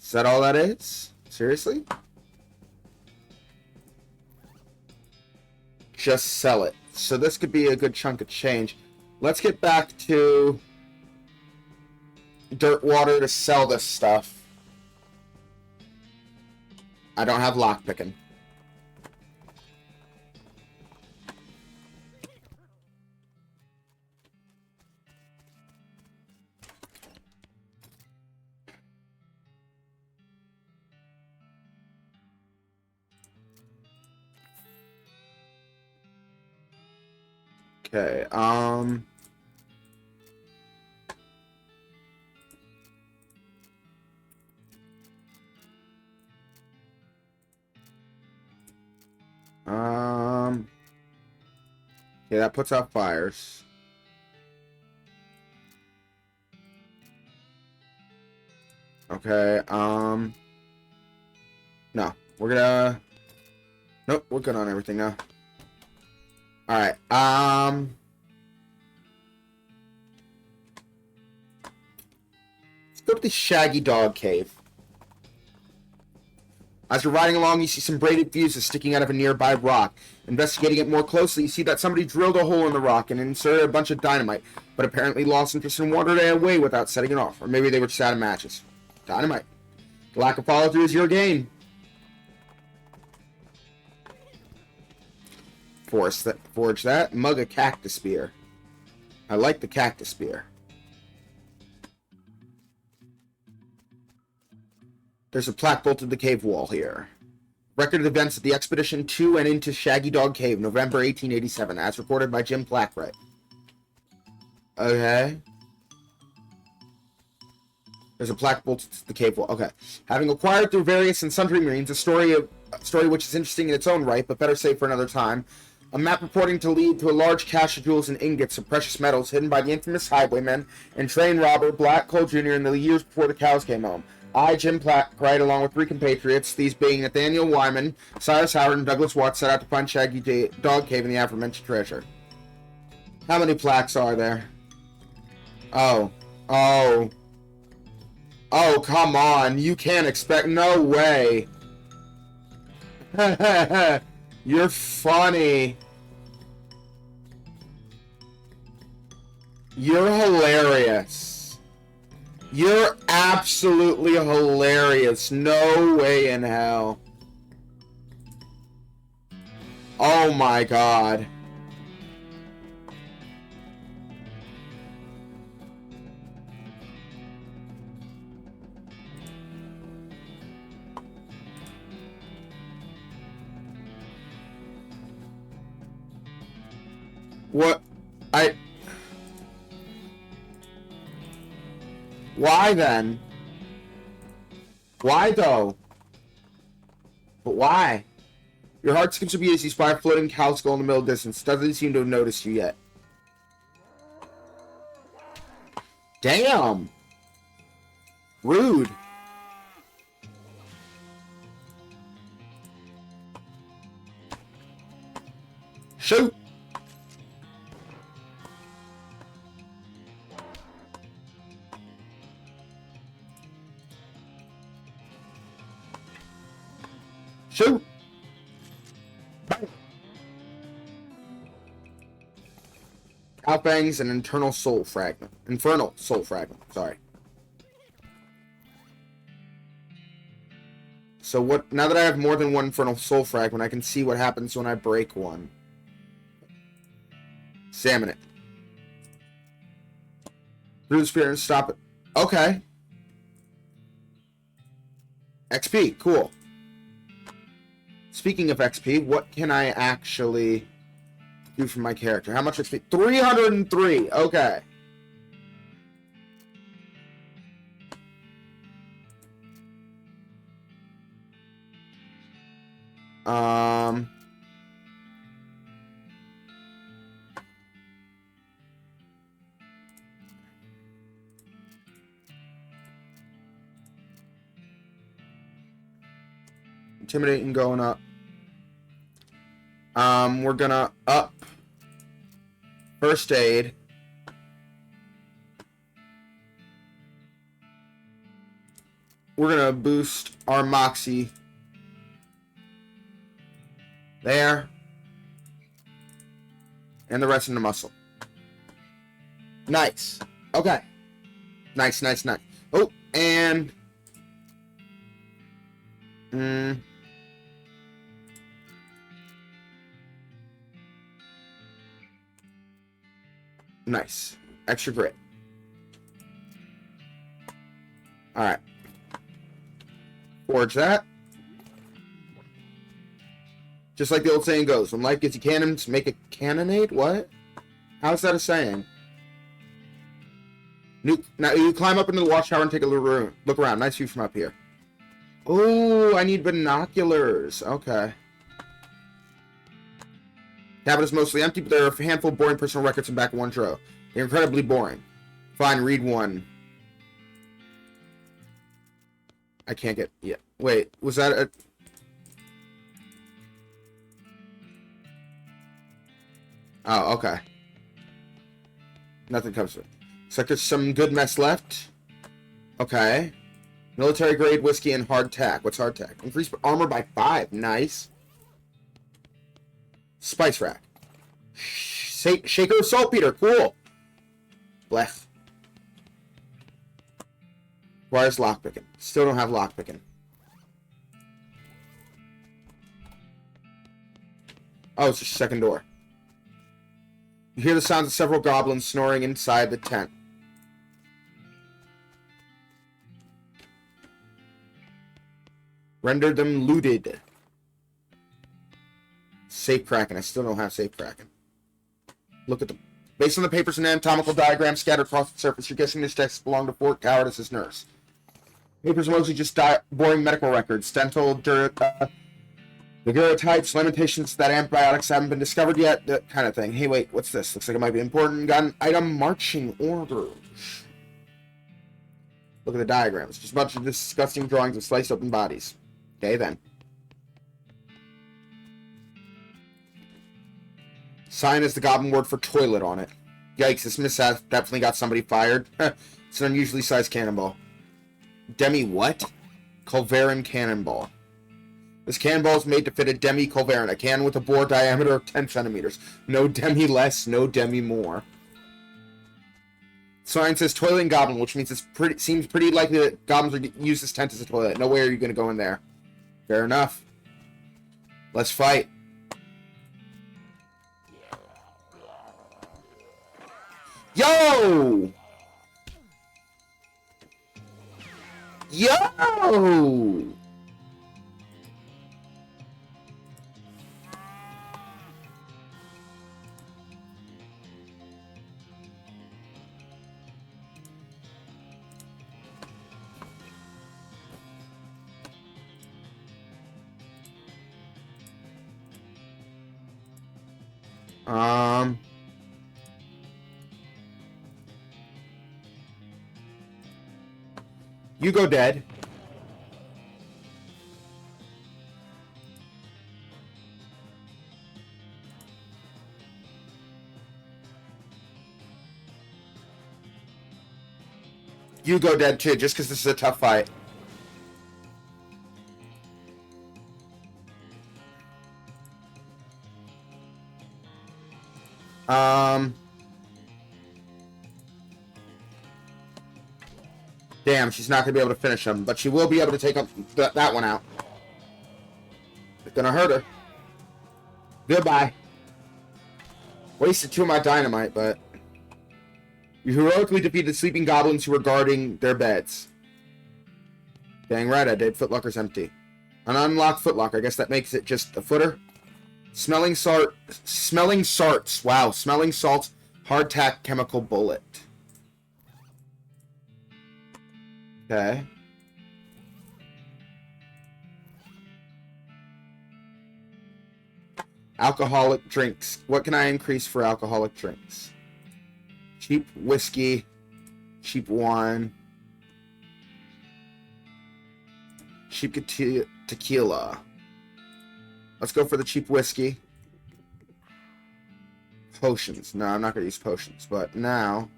Is that all that is? Seriously? Just sell it. So this could be a good chunk of change. Let's get back to Dirtwater to sell this stuff. I don't have lockpicking. Okay, yeah, that puts out fires. Okay, no, we're gonna, nope, we're good on everything now. Alright, let's go to the Shaggy Dog Cave. As you're riding along, you see some braided fuses sticking out of a nearby rock. Investigating it more closely, you see that somebody drilled a hole in the rock and inserted a bunch of dynamite, but apparently lost interest and wandered away without setting it off. Or maybe they were just out of matches. Dynamite. The lack of follow-through is your gain. Forge that. Mug a cactus spear. I like the cactus spear. There's a plaque bolted to the cave wall here. Record of events at the expedition to and into Shaggy Dog Cave, November 1887, as recorded by Jim Plackwright. Okay. There's a plaque bolted to the cave wall. Okay. Having acquired through various and sundry means a story which is interesting in its own right, but better saved for another time. A map purporting to lead to a large cache of jewels and ingots of precious metals hidden by the infamous highwayman and train robber Black Cole Jr. in the years before the cows came home. I, Jim Plackwright, along with 3 compatriots, these being Nathaniel Wyman, Cyrus Howard, and Douglas Watts, set out to find Shaggy Dog Cave and the aforementioned treasure. How many plaques are there? Oh. Oh. Oh, come on. You can't expect... No way. You're funny. You're hilarious. You're absolutely hilarious. No way in hell. Oh my god. What? Why then? Why though? But why? Your heart skips a beat as you spy a floating cow skull in the middle distance. Doesn't seem to have noticed you yet. Damn! Rude. Shoot! Shoot! Outbangs an infernal soul fragment, sorry. So what, now that I have more than one infernal soul fragment, I can see what happens when I break one. Examine it. Through the spirit and stop it. Okay. XP, cool. Speaking of XP, what can I actually do for my character? How much XP? 303. Okay. Intimidating going up. We're gonna up first aid. We're gonna boost our moxie. There. And the rest in the muscle. Nice. Okay. Nice. Oh, and nice. Extra grit. Alright. Forge that. Just like the old saying goes, when life gets you cannons, make a cannonade? What? How's that a saying? Now you climb up into the watchtower and take a look around. Nice view from up here. Oh, I need binoculars. Okay. Cabinet is mostly empty, but there are a handful of boring personal records in back of one drawer. They're incredibly boring. Fine, read one. I can't get... Yeah. Wait, was that a... Oh, okay. Nothing comes to it. Looks like there's some good mess left. Okay. Military grade whiskey and hardtack. What's hardtack? Increase armor by 5. Nice. Spice rack. Shaker saltpeter. Cool. Blech. Requires lockpicking. Still don't have lockpicking. Oh, it's just a second door. You hear the sounds of several goblins snoring inside the tent. Render them looted. Safe cracking. I still don't have safe cracking. Look at them. Based on the papers and anatomical diagrams scattered across the surface, you're guessing this text belonged to Fort Cowardice's nurse. Papers are mostly just boring medical records. Dental, daguerreotypes, lamentations that antibiotics haven't been discovered yet, that kind of thing. Hey, wait, what's this? Looks like it might be important. Got an item marching orders. Look at the diagrams. Just a bunch of disgusting drawings of sliced open bodies. Okay, then. Sign is the goblin word for toilet on it. Yikes, this mishap definitely got somebody fired. It's an unusually sized cannonball. Demi what? Culverin cannonball. This cannonball is made to fit a demi culverin, a cannon with a bore diameter of 10 centimeters. No demi less, no demi more. Sign says toilet goblin, which means it seems pretty likely that goblins are use this tent as a toilet. No way are you going to go in there. Fair enough. Let's fight. Yo! Yo! Um. You go dead. You go dead too, just because this is a tough fight. Damn, she's not going to be able to finish him, but she will be able to take up that one out. It's going to hurt her. Goodbye. Wasted 2 of my dynamite, but... You heroically defeated sleeping goblins who were guarding their beds. Dang right I did. Footlocker's empty. An unlocked footlocker. I guess that makes it just a footer. Smelling salts. Wow. Smelling salts. Hardtack chemical bullet. Okay. Alcoholic drinks. What can I increase for alcoholic drinks? Cheap whiskey. Cheap wine. Cheap tequila. Let's go for the cheap whiskey. Potions. No, I'm not going to use potions. But now...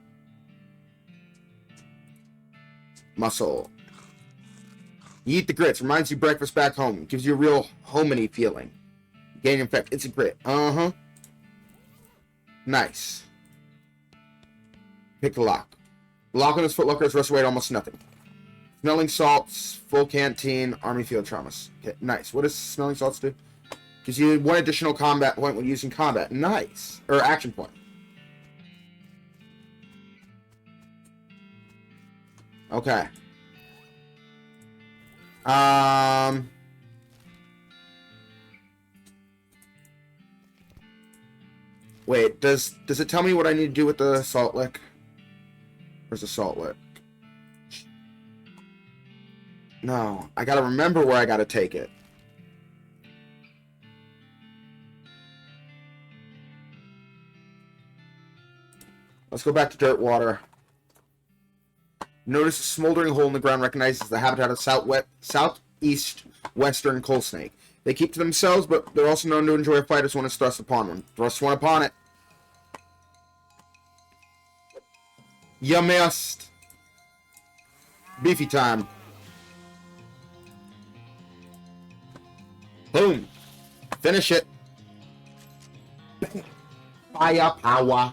Muscle. You eat the grits. Reminds you breakfast back home. Gives you a real homey feeling. Gain effect. It's a grit. Uh-huh. Nice. Pick the lock. The lock on this footlocker is restored almost nothing. Smelling salts. Full canteen. Army field traumas. Okay, nice. What does smelling salts do? Gives you 1 additional combat point when using combat. Nice. Or action point. Okay. Wait, does it tell me what I need to do with the salt lick? Where's the salt lick? No, I gotta remember where I gotta take it. Let's go back to dirt water. Notice a smoldering hole in the ground recognizes the habitat of southeast western coal snake. They keep to themselves, but they're also known to enjoy a fight as one is thrust upon one. Thrust one upon it. You missed. Beefy time. Boom. Finish it. Fire power.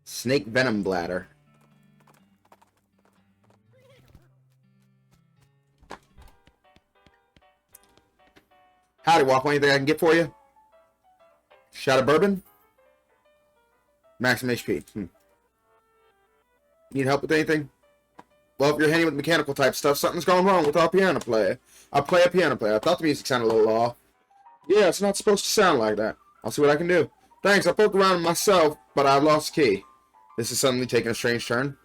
Snake venom bladder. Howdy, Waffle. Anything I can get for you? Shot of bourbon? Maximum HP. Need help with anything? Well, if you're handy with mechanical type stuff, something's gone wrong with our piano player. I'll play a piano player. I thought the music sounded a little off. Yeah, it's not supposed to sound like that. I'll see what I can do. Thanks, I poked around myself, but I've lost the key. This is suddenly taking a strange turn.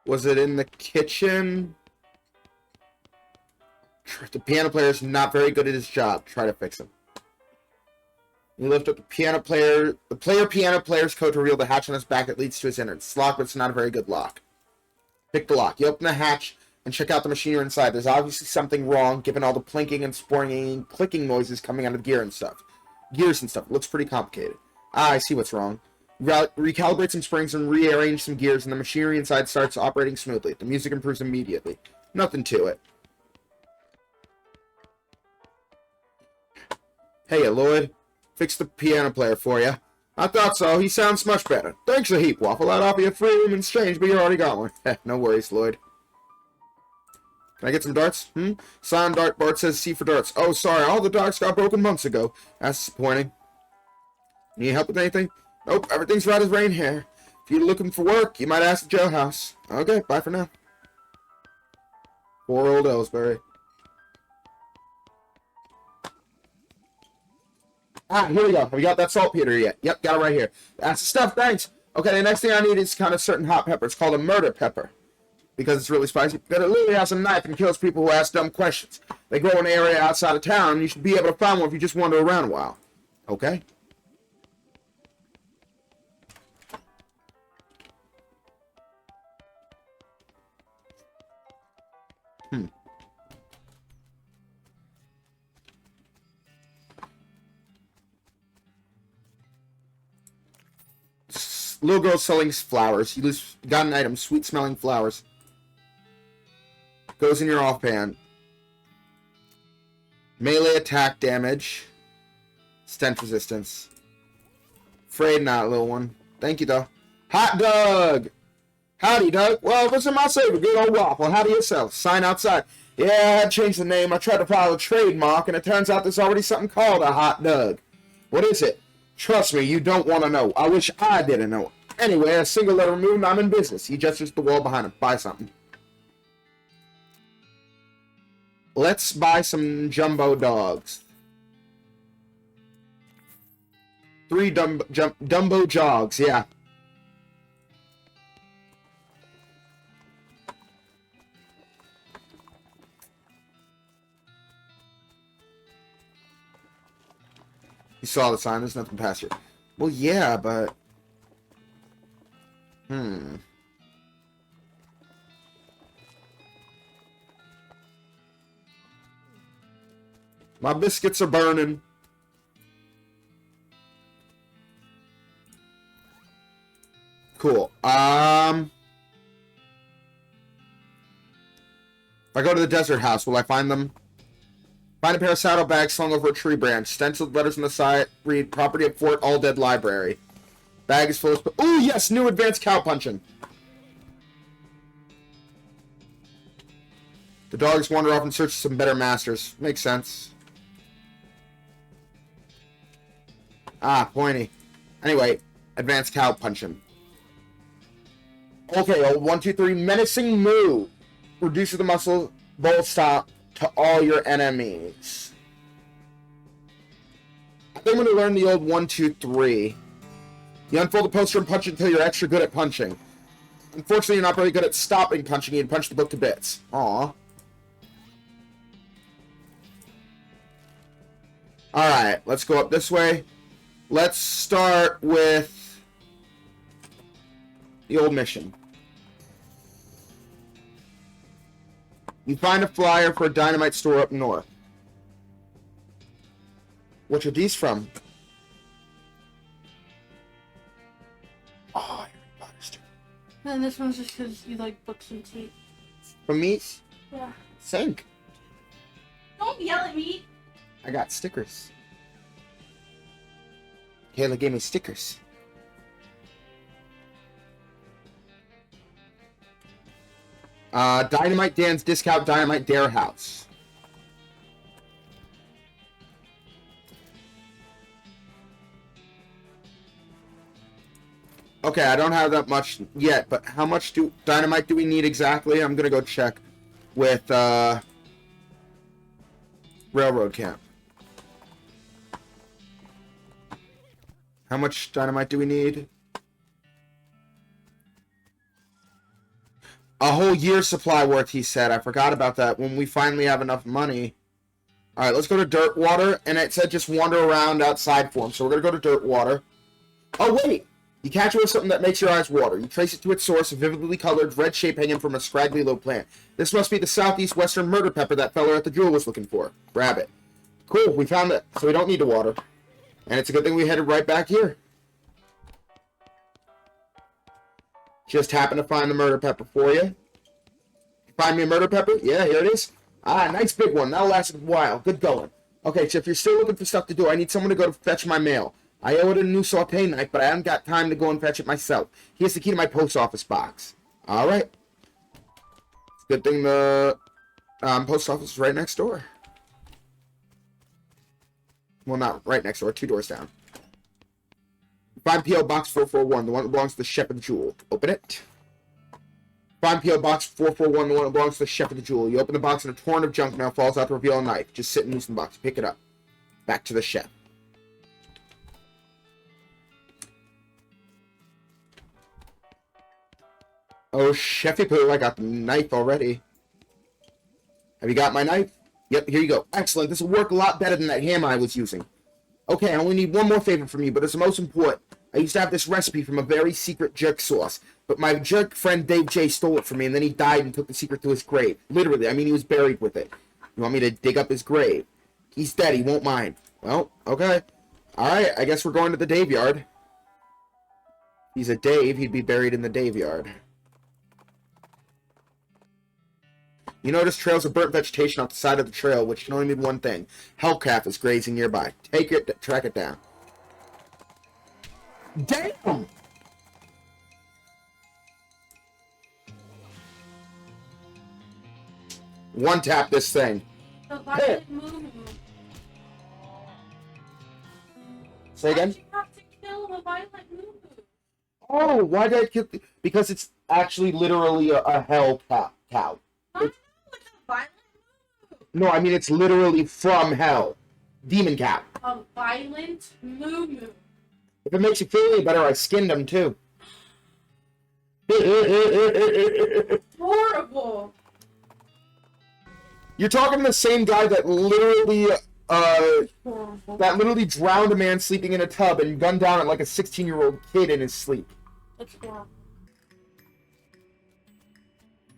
Was it in the kitchen? The piano player is not very good at his job. Try to fix him. You lift up the piano player. The piano player's coat to reveal the hatch on his back that leads to his innards. It's locked, but it's not a very good lock. Pick the lock. You open the hatch and check out the machinery inside. There's obviously something wrong, given all the plinking and springing, clicking noises coming out of the gears and stuff. It looks pretty complicated. Ah, I see what's wrong. Recalibrate some springs and rearrange some gears, and the machinery inside starts operating smoothly. The music improves immediately. Nothing to it. Hey, Lloyd. Fix the piano player for you. I thought so. He sounds much better. Thanks a heap, Waffle. I'd offer you a free room and exchange, but you already got one. No worries, Lloyd. Can I get some darts? Sign dart board says C for darts. Oh, sorry. All the darts got broken months ago. That's disappointing. Need help with anything? Nope. Everything's right as rain here. If you're looking for work, you might ask the jailhouse. Okay, bye for now. Poor old Ellsbury. Ah, here we go. Have we got that saltpeter yet? Yep, got it right here. That's the stuff, thanks. Okay, the next thing I need is kind of certain hot pepper. It's called a murder pepper. because it's really spicy, that it literally has a knife and kills people who ask dumb questions. They grow in an area outside of town, and you should be able to find one if you just wander around a while. Okay? Little girl selling flowers. You got an item. Sweet-smelling flowers. Goes in your offhand. Melee attack damage. Stench resistance. Afraid not, little one. Thank you, though. Hot Dog! Howdy, Doug. Well, what's in my saver? Good old Waffle. Howdy yourself. Sign outside. Yeah, I had to change the name. I tried to file a trademark, and it turns out there's already something called a Hot Dog. What is it? Trust me, you don't want to know. I wish I didn't know. Anyway, a single letter removed, and I'm in business. He gestures to the wall behind him. Buy something. Let's buy some jumbo dogs. 3 Dumbo jogs, yeah. You saw the sign, there's nothing past here. Well, yeah, but... My biscuits are burning. Cool. If I go to the desert house, will I find them? Find a pair of saddlebags slung over a tree branch. Stenciled letters on the side read, property of Fort All Dead Library. Bag is full of... Ooh, yes! New advanced cow-punching. The dogs wander off in search of some better masters. Makes sense. Ah, pointy. Anyway, advanced cow-punching. Okay, old 1, 2, 3. Menacing move. Reduces the muscle bolt stop to all your enemies. I think I'm going to learn the old 1, 2, 3. You unfold the poster and punch it until you're extra good at punching. Unfortunately, you're not very good at stopping punching. You'd punch the book to bits. Aww. Alright, let's go up this way. Let's start with the old mission. You find a flyer for a dynamite store up north. What are these from? Oh, Harry Potter's too. And this one's just because you like books and tea. From me? Yeah. Sink. Don't yell at me. I got stickers. Kayla gave me stickers. Dynamite Dan's Discount Dynamite Dare House. Okay, I don't have that much yet, but how much dynamite do we need exactly? I'm gonna go check with Railroad Camp. How much dynamite do we need? A whole year's supply worth, he said. I forgot about that. When we finally have enough money. Alright, let's go to Dirtwater. And it said just wander around outside for him. So we're going to go to Dirtwater. Oh, wait! You catch it with something that makes your eyes water. You trace it to its source, a vividly colored red shape hanging from a scraggly low plant. This must be the southeast western murder pepper that fella at the jewel was looking for. Grab it. Cool, we found it. So we don't need to water. And it's a good thing we headed right back here. Just happened to find the murder pepper for you. Find me a murder pepper? Yeah, here it is. Ah, nice big one. That'll last a while. Good going. Okay, so if you're still looking for stuff to do, I need someone to go to fetch my mail. I owe it a new saute knife, but I haven't got time to go and fetch it myself. Here's the key to my post office box. Alright. Good thing the post office is right next door. Well, not right next door, 2 doors down. Find P.O. Box 441, the one that belongs to the Shepherd Jewel. Open it. Find P.O. Box 441, the one that belongs to the Shepherd Jewel. You open the box and a torrent of junk mail falls out to reveal a knife. Just sit and loosen the box. Pick it up. Back to the chef. Oh, Chefy Poo, I got the knife already. Have you got my knife? Yep, here you go. Excellent. This will work a lot better than that hammer I was using. Okay, I only need one more favor from you, but it's the most important. I used to have this recipe from a very secret jerk sauce, but my jerk friend Dave J stole it from me, and then he died and took the secret to his grave. Literally, I mean, he was buried with it. You want me to dig up his grave? He's dead, he won't mind. Well, okay. Alright, I guess we're going to the Dave yard. He's a Dave, he'd be buried in the Dave yard. You notice trails of burnt vegetation off the side of the trail, which can only mean one thing. Hellcalf is grazing nearby. Take it, track it down. Damn! One tap this thing. The violet moo. Say again? Why'd you have to kill the violet moo? Oh, why did I kill? Because it's actually literally a hell cow. Not it's a violent moo. No, I mean it's literally from hell. Demon cow. A violent moo moo. If it makes you feel any better, I skinned him too. Horrible. You're talking to the same guy that literally, drowned a man sleeping in a tub and gunned down at like a 16-year-old kid in his sleep. It's horrible.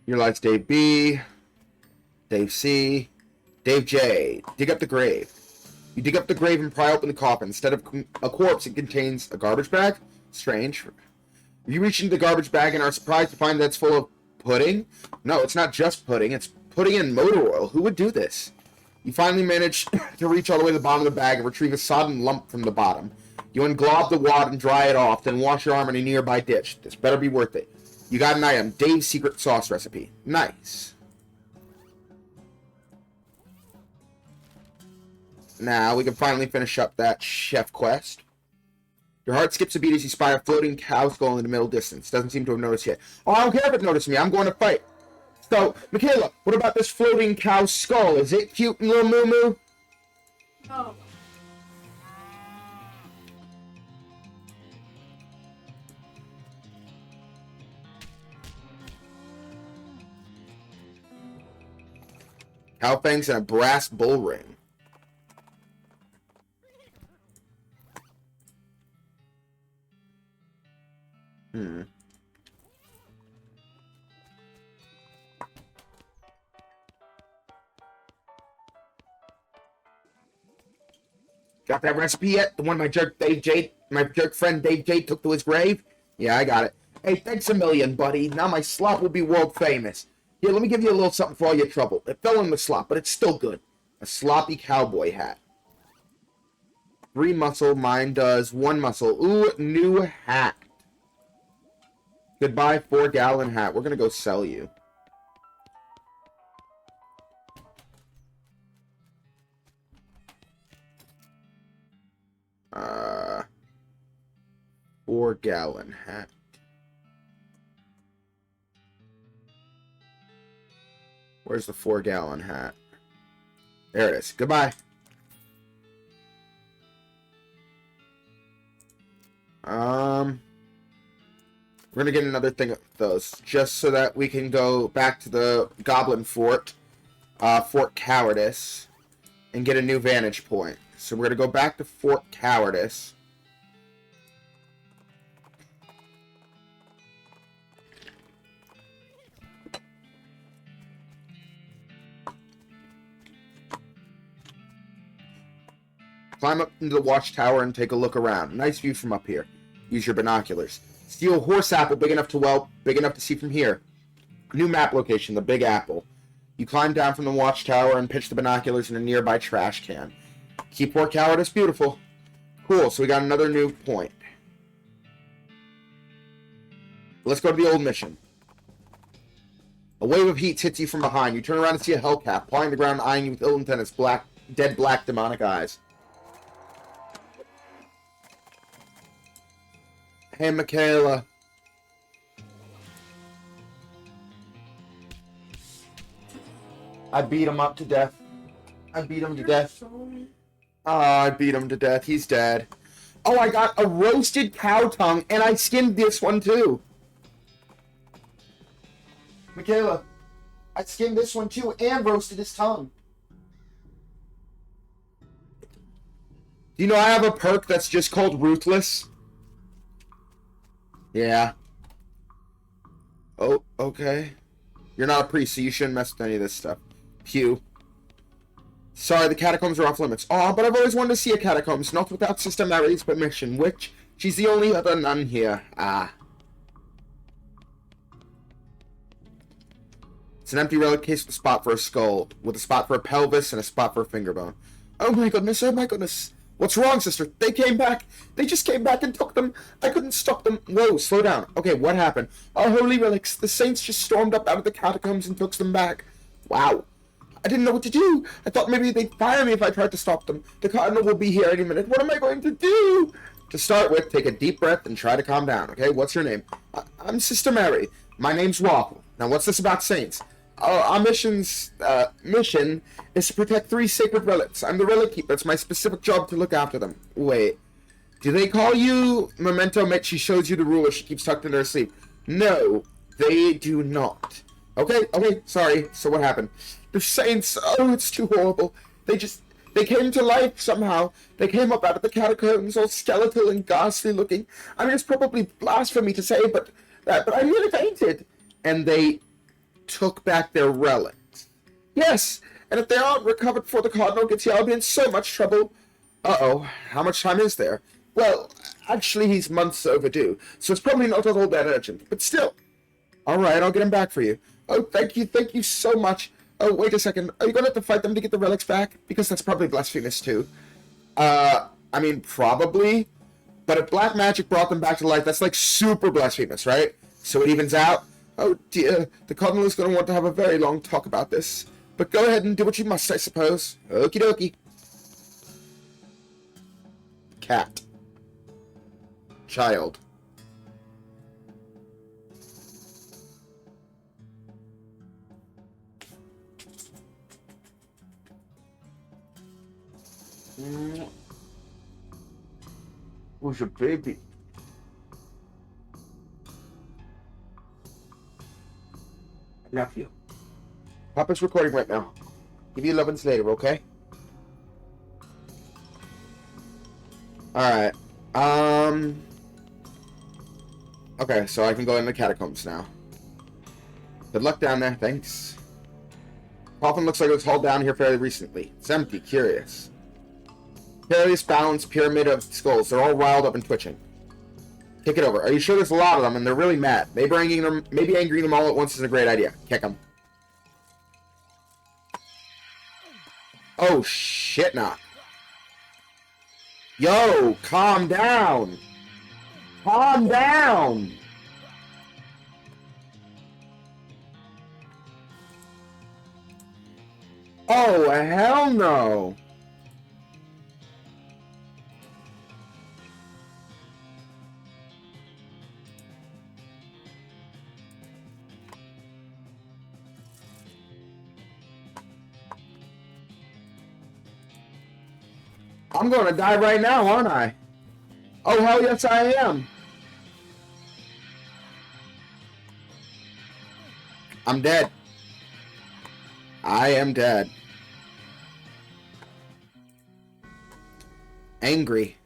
Your lights, Dave B, Dave C, Dave J. Dig up the grave. You dig up the grave and pry open the coffin. Instead of a corpse, it contains a garbage bag. Strange. You reach into the garbage bag and are surprised to find that it's full of pudding. No, it's not just pudding. It's pudding and motor oil. Who would do this? You finally manage to reach all the way to the bottom of the bag and retrieve a sodden lump from the bottom. You unglob the wad and dry it off, then wash your arm in a nearby ditch. This better be worth it. You got an item. Dave's secret sauce recipe. Nice. Now we can finally finish up that chef quest. Your heart skips a beat as you spy a floating cow skull in the middle distance. Doesn't seem to have noticed yet. Oh, I don't care if it noticed me. I'm going to fight. So, Michaela, what about this floating cow skull? Is it cute and little moo moo? Oh. Cow fangs and a brass bull ring. Got that recipe yet? The one my jerk friend Dave J took to his grave? Yeah, I got it. Hey, thanks a million, buddy. Now my slop will be world famous. Here, let me give you a little something for all your trouble. It fell in the slop, but it's still good. A sloppy cowboy hat. 3 muscle, mine does 1 muscle. Ooh, new hat. Goodbye, 4-gallon hat. We're gonna go sell you. Uh, 4-gallon hat. Where's the 4-gallon hat? There it is. Goodbye. We're gonna get another thing of those, just so that we can go back to the Goblin Fort, Fort Cowardice, and get a new vantage point. So we're gonna go back to Fort Cowardice. Climb up into the watchtower and take a look around. Nice view from up here. Use your binoculars. Steal a horse apple big enough to see from here. New map location, the Big Apple. You climb down from the watchtower and pitch the binoculars in a nearby trash can. Keep Fort Cowardice beautiful. Cool, so we got another new point. Let's go to the old mission. A wave of heat hits you from behind. You turn around and see a hellcat pawing the ground, eyeing you with ill intent, its dead black demonic eyes. Hey, Michaela. I beat him up to death. I beat him to death. Oh, I beat him to death. He's dead. Oh, I got a roasted cow tongue, and I skinned this one, too. Michaela, I skinned this one too and roasted his tongue. Do you know I have a perk that's just called Ruthless? Yeah. Oh, okay. You're not a priest, so you shouldn't mess with any of this stuff. Pew. Sorry, the catacombs are off limits. Aw, but I've always wanted to see a catacombs, not without Sister Mary's permission, which she's the only other nun here. Ah. It's an empty relic case with a spot for a skull, with a spot for a pelvis, and a spot for a finger bone. Oh my goodness, oh my goodness. What's wrong, sister? They came back. They just came back and took them. I couldn't stop them. Whoa, slow down. Okay, what happened? Our holy relics. The saints just stormed up out of the catacombs and took them back. Wow. I didn't know what to do. I thought maybe they'd fire me if I tried to stop them. The cardinal will be here any minute. What am I going to do? To start with, take a deep breath and try to calm down, okay? What's your name? I'm Sister Mary. My name's Waffle. Now, what's this about saints? Our mission is to protect 3 sacred relics. I'm the relic keeper. It's my specific job to look after them. Wait. Do they call you Memento Mec? She shows you the ruler she keeps tucked in her sleeve. No, they do not. Okay, sorry. So what happened? The saints, oh, it's too horrible. They came to life somehow. They came up out of the catacombs, all skeletal and ghastly looking. I mean, it's probably blasphemy to say, but I nearly fainted. And they took back their relics. Yes, and if they aren't recovered before the cardinal gets here, I'll be in so much trouble. Uh-oh, how much time is there? Well, actually, he's months overdue, so it's probably not all that urgent, but still. All right, I'll get him back for you. Oh, thank you so much. Oh, wait a second. Are you going to have to fight them to get the relics back? Because that's probably blasphemous, too. I mean, probably. But if black magic brought them back to life, that's like super blasphemous, right? So it evens out. Oh dear, the cardinal is going to want to have a very long talk about this. But go ahead and do what you must, I suppose. Okie dokie. Cat. Child. Who's your baby? I love you. Papa's recording right now. Give you lovins later, okay? Alright. Okay, so I can go in the catacombs now. Good luck down there, thanks. Coffin looks like it was hauled down here fairly recently. It's empty, curious. Curious, balanced pyramid of skulls. They're all riled up and twitching. Kick it over. Are you sure there's a lot of them and they're really mad? Maybe angering them all at once is a great idea. Kick them. Oh, shit, nah. Yo, calm down. Calm down. Oh, hell no. I'm going to die right now, aren't I? Oh, hell yes, I am. I'm dead. I am dead. Angry.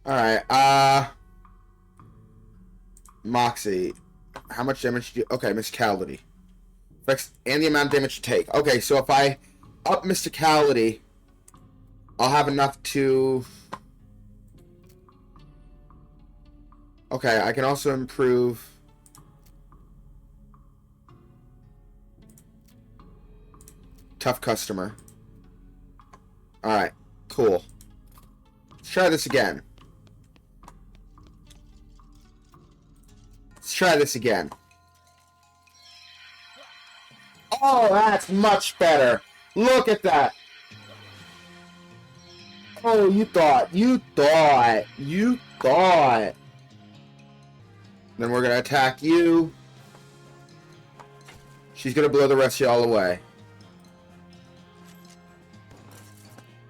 Alright, Moxie. How much damage do you... Okay, mysticality. And the amount of damage you take. Okay, so if I up mysticality, I'll have enough to... Okay, I can also improve... Tough customer. Alright, cool. Let's try this again. Let's try this again. Oh, that's much better. Look at that. Oh, you thought. Then we're going to attack you. She's going to blow the rest of y'all away.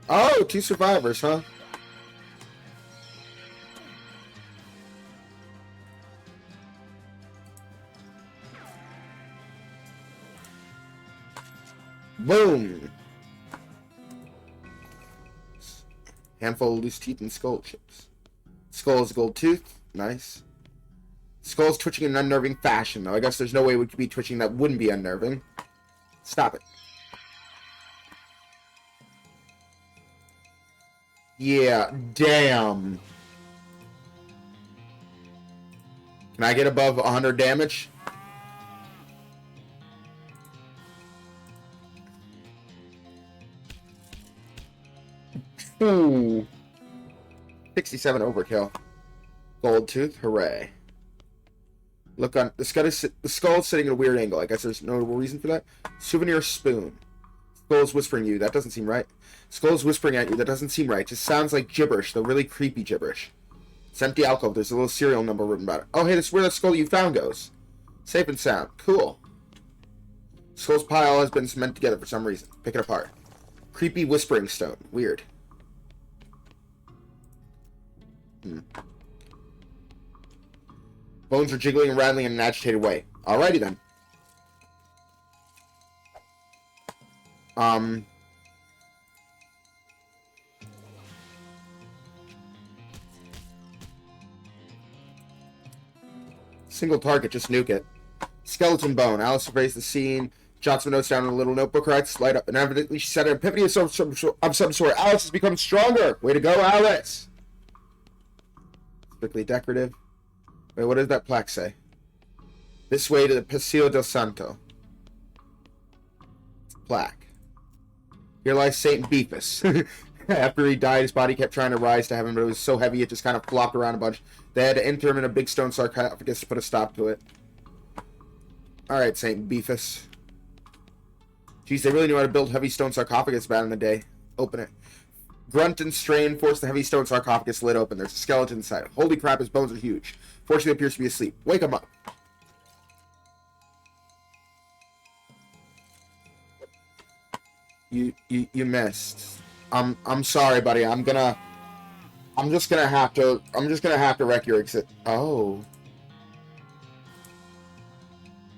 Oh, 2 survivors, huh? Boom. Handful of loose teeth and skull chips. Skull is a gold tooth. Nice. Skull's twitching in an unnerving fashion, though. I guess there's no way we could be twitching that wouldn't be unnerving. Stop it. Yeah, damn. Can I get above 100 damage? Ooh. 67 overkill. Gold tooth, hooray. Look on the skull's sitting at a weird angle. I guess there's no reason for that. Souvenir spoon. Skull's whispering you. That doesn't seem right. Skull's whispering at you. That doesn't seem right. Just sounds like gibberish, though really creepy gibberish. It's empty alcove. There's a little serial number written about it. Oh, hey, this is where that skull you found goes. Safe and sound. Cool. Skull's pile has been cemented together for some reason. Pick it apart. Creepy whispering stone. Weird. Bones are jiggling and rattling in an agitated way. Alrighty then. Single target, just nuke it. Skeleton bone. Alice surveys the scene, jots some notes down in a little notebook, writes, light up, and evidently she said an epiphany of some sort. Alice has become stronger. Way to go, Alice. Strictly decorative. Wait, what does that plaque say? This way to the Paseo del Santo. Plaque. Here lies Saint Beefus. After he died, his body kept trying to rise to heaven, but it was so heavy it just kind of flopped around a bunch. They had to enter him in a big stone sarcophagus to put a stop to it. Alright, Saint Beefus. Geez, they really knew how to build heavy stone sarcophagus back in the day. Open it. Grunt and strain force the heavy stone sarcophagus lid open. There's a skeleton inside. Holy crap, his bones are huge. Fortunately, he appears to be asleep. Wake him up. You missed. I'm sorry, buddy. I'm just gonna have to wreck your exit. Oh.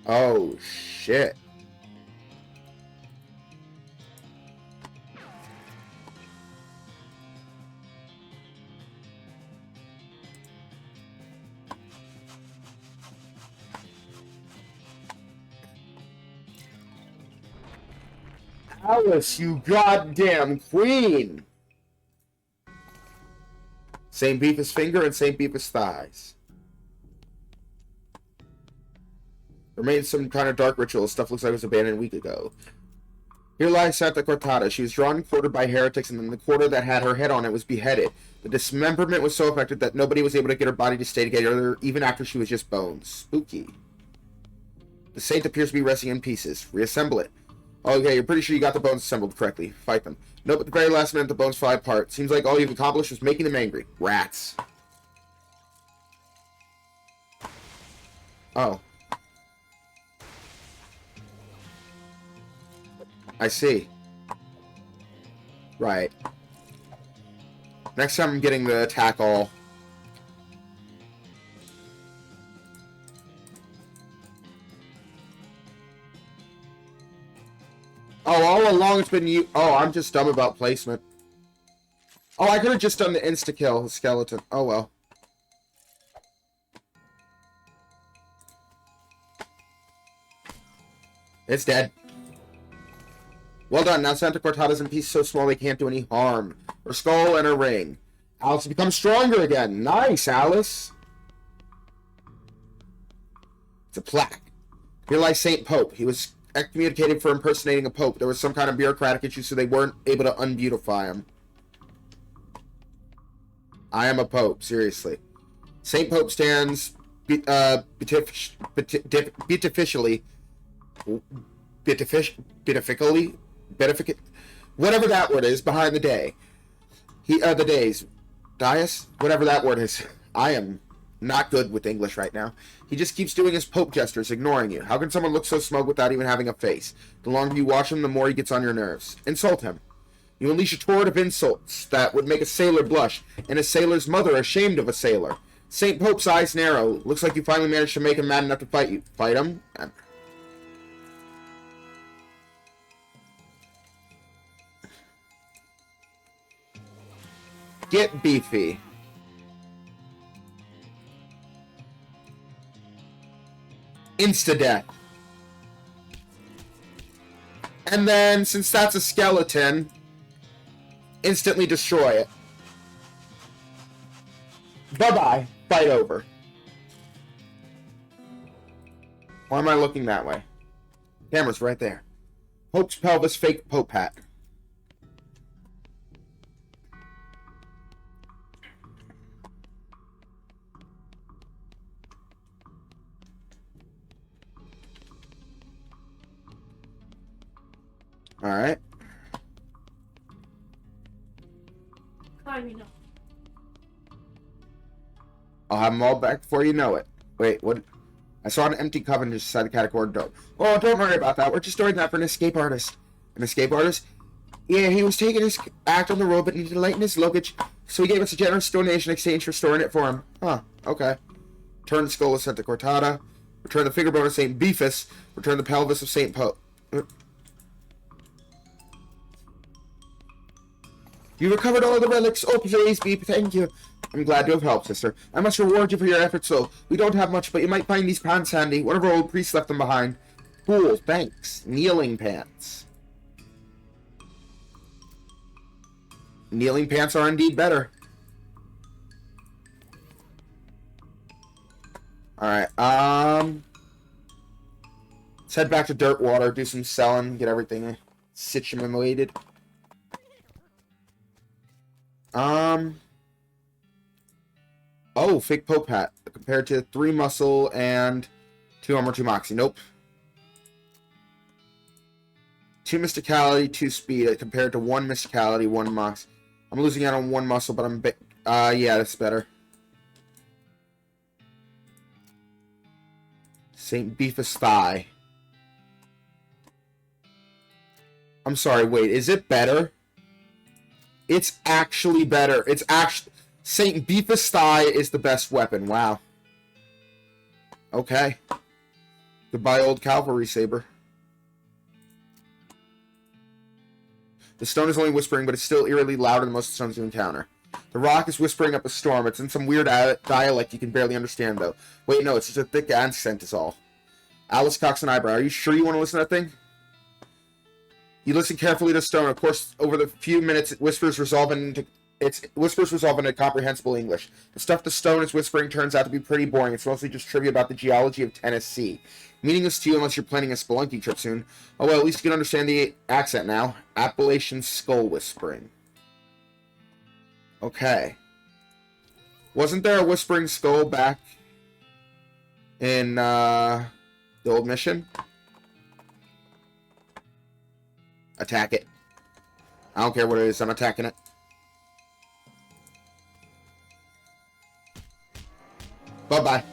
Oh, shit. Alice, you goddamn queen! Saint Beefus' finger and Saint Beefus' thighs. Remains some kind of dark ritual. Stuff looks like it was abandoned a week ago. Here lies Santa Cortada. She was drawn and quartered by heretics, and then the quarter that had her head on it was beheaded. The dismemberment was so effective that nobody was able to get her body to stay together, even after she was just bones. Spooky. The saint appears to be resting in pieces. Reassemble it. Okay, you're pretty sure you got the bones assembled correctly. Fight them. Nope, at the very last minute, the bones fly apart. Seems like all you've accomplished was making them angry. Rats. Oh. I see. Right. Next time I'm getting the attack all. Oh, all along it's been you. Oh, I'm just dumb about placement. Oh, I could have just done the insta-kill skeleton. Oh, well. It's dead. Well done. Now Santa Cortada's in pieces so small they can't do any harm. Her skull and her ring. Alice has become stronger again. Nice, Alice. It's a plaque. Here lies Saint Pope. He was excommunicated for impersonating a pope. There was some kind of bureaucratic issue, so they weren't able to unbeautify him. I am a pope, seriously. Saint Pope stands beatifically, whatever that word is, behind the day. The days. Dias? Whatever that word is. I am not good with English right now. He just keeps doing his pope gestures, ignoring you. How can someone look so smug without even having a face? The longer you watch him, the more he gets on your nerves. Insult him. You unleash a torrent of insults that would make a sailor blush, and a sailor's mother ashamed of a sailor. Saint Pope's eyes narrow. Looks like you finally managed to make him mad enough to fight you. Fight him? Get beefy. Insta-death. And then, since that's a skeleton, instantly destroy it. Bye-bye. Fight over. Why am I looking that way? Camera's right there. Pope's pelvis, fake Pope hat. Alright. Climbing up. I'll have them all back before you know it. Wait, what? I saw an empty coven just beside the catacomb door. Oh, don't worry about that. We're just storing that for an escape artist. An escape artist? Yeah, he was taking his act on the road, but needed to lighten his luggage, so he gave us a generous donation in exchange for storing it for him. Huh, okay. Return the skull of Santa Cortada. Return the finger bone of St. Beefus. Return the pelvis of St. Pope. You recovered all the relics. Oh, praise be. Thank you. I'm glad to have helped, sister. I must reward you for your efforts, though. We don't have much, but you might find these pants handy. One of our old priests left them behind. Cool, thanks. Kneeling pants. Kneeling pants are indeed better. Alright, let's head back to Dirtwater, do some selling, get everything situated. Oh, fake Pope hat. Compared to 3 muscle and 2 armor, 2 moxie. Nope. 2 mysticality, 2 speed. Compared to 1 mysticality, 1 mox. I'm losing out on 1 muscle, but I'm yeah, that's better. St. Beefus thigh. I'm sorry, wait, is it better? It's actually better. It's actually... St. Beefus thigh is the best weapon. Wow. Okay. Goodbye, old cavalry saber. The stone is only whispering, but it's still eerily louder than most stones you encounter. The rock is whispering up a storm. It's in some weird dialect you can barely understand, though. Wait, no, it's just a thick accent is all. Alice cocks an eyebrow. Are you sure you want to listen to that thing? You listen carefully to stone. Of course, over the few minutes, whispers resolve into comprehensible English. The stuff the stone is whispering turns out to be pretty boring. It's mostly just trivia about the geology of Tennessee. Meaningless to you unless you're planning a spelunky trip soon. Oh well, at least you can understand the accent now. Appalachian skull whispering. Okay. Wasn't there a whispering skull back in the old mission? Attack it. I don't care what it is, I'm attacking it. Bye-bye.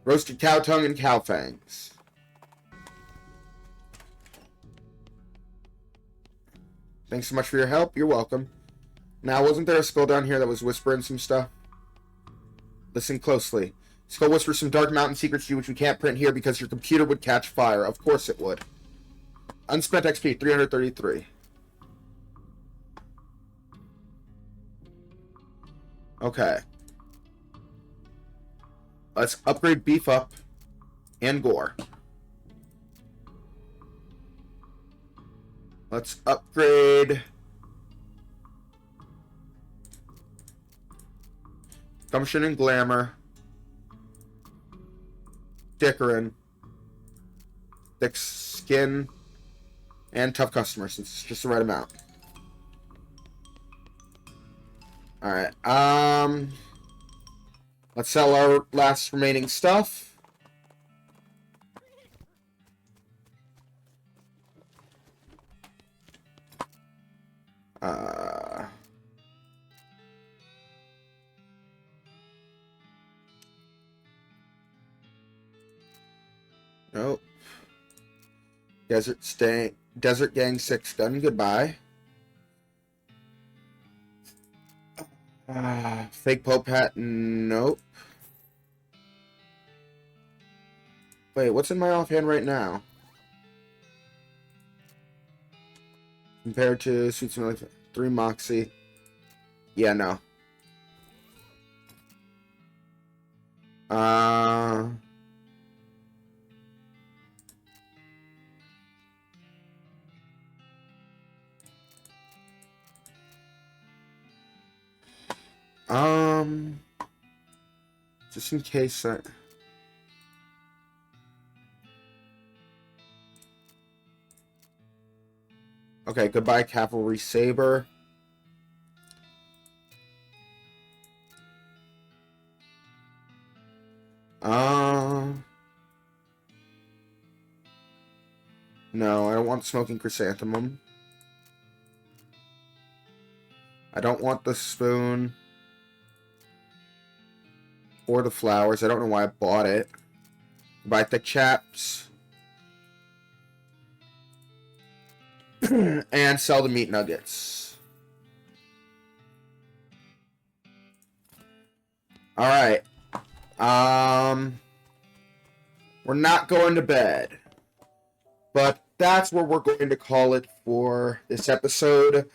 Roasted cow tongue and cow fangs. Thanks so much for your help. You're welcome. Now, wasn't there a skull down here that was whispering some stuff? Listen closely. Skull whispers some dark mountain secrets to you which we can't print here because your computer would catch fire. Of course it would. Unspent XP, 333. Okay. Let's upgrade Beef Up and Gore. Let's upgrade Gumption and Glamour. Dickerin. Thick Skin. And Tough Customer, since it's just the right amount. Alright, let's sell our last remaining stuff. Nope. Desert Gang 6 gun, goodbye. Fake Pope hat, nope. Wait, what's in my offhand right now? Compared to Sweet Smelly 3 Moxie. Yeah, no. Just in case I... Okay, goodbye, Cavalry Saber. No, I don't want Smoking Chrysanthemum. I don't want the spoon. Or the flowers. I don't know why I bought it. Buy the chaps. And sell the meat nuggets. Alright. We're not going to bed. But that's where we're going to call it for this episode.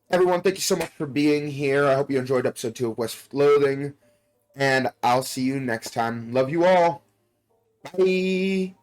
Everyone, thank you so much for being here. I hope you enjoyed episode 2 of West Loathing. And I'll see you next time. Love you all. Bye.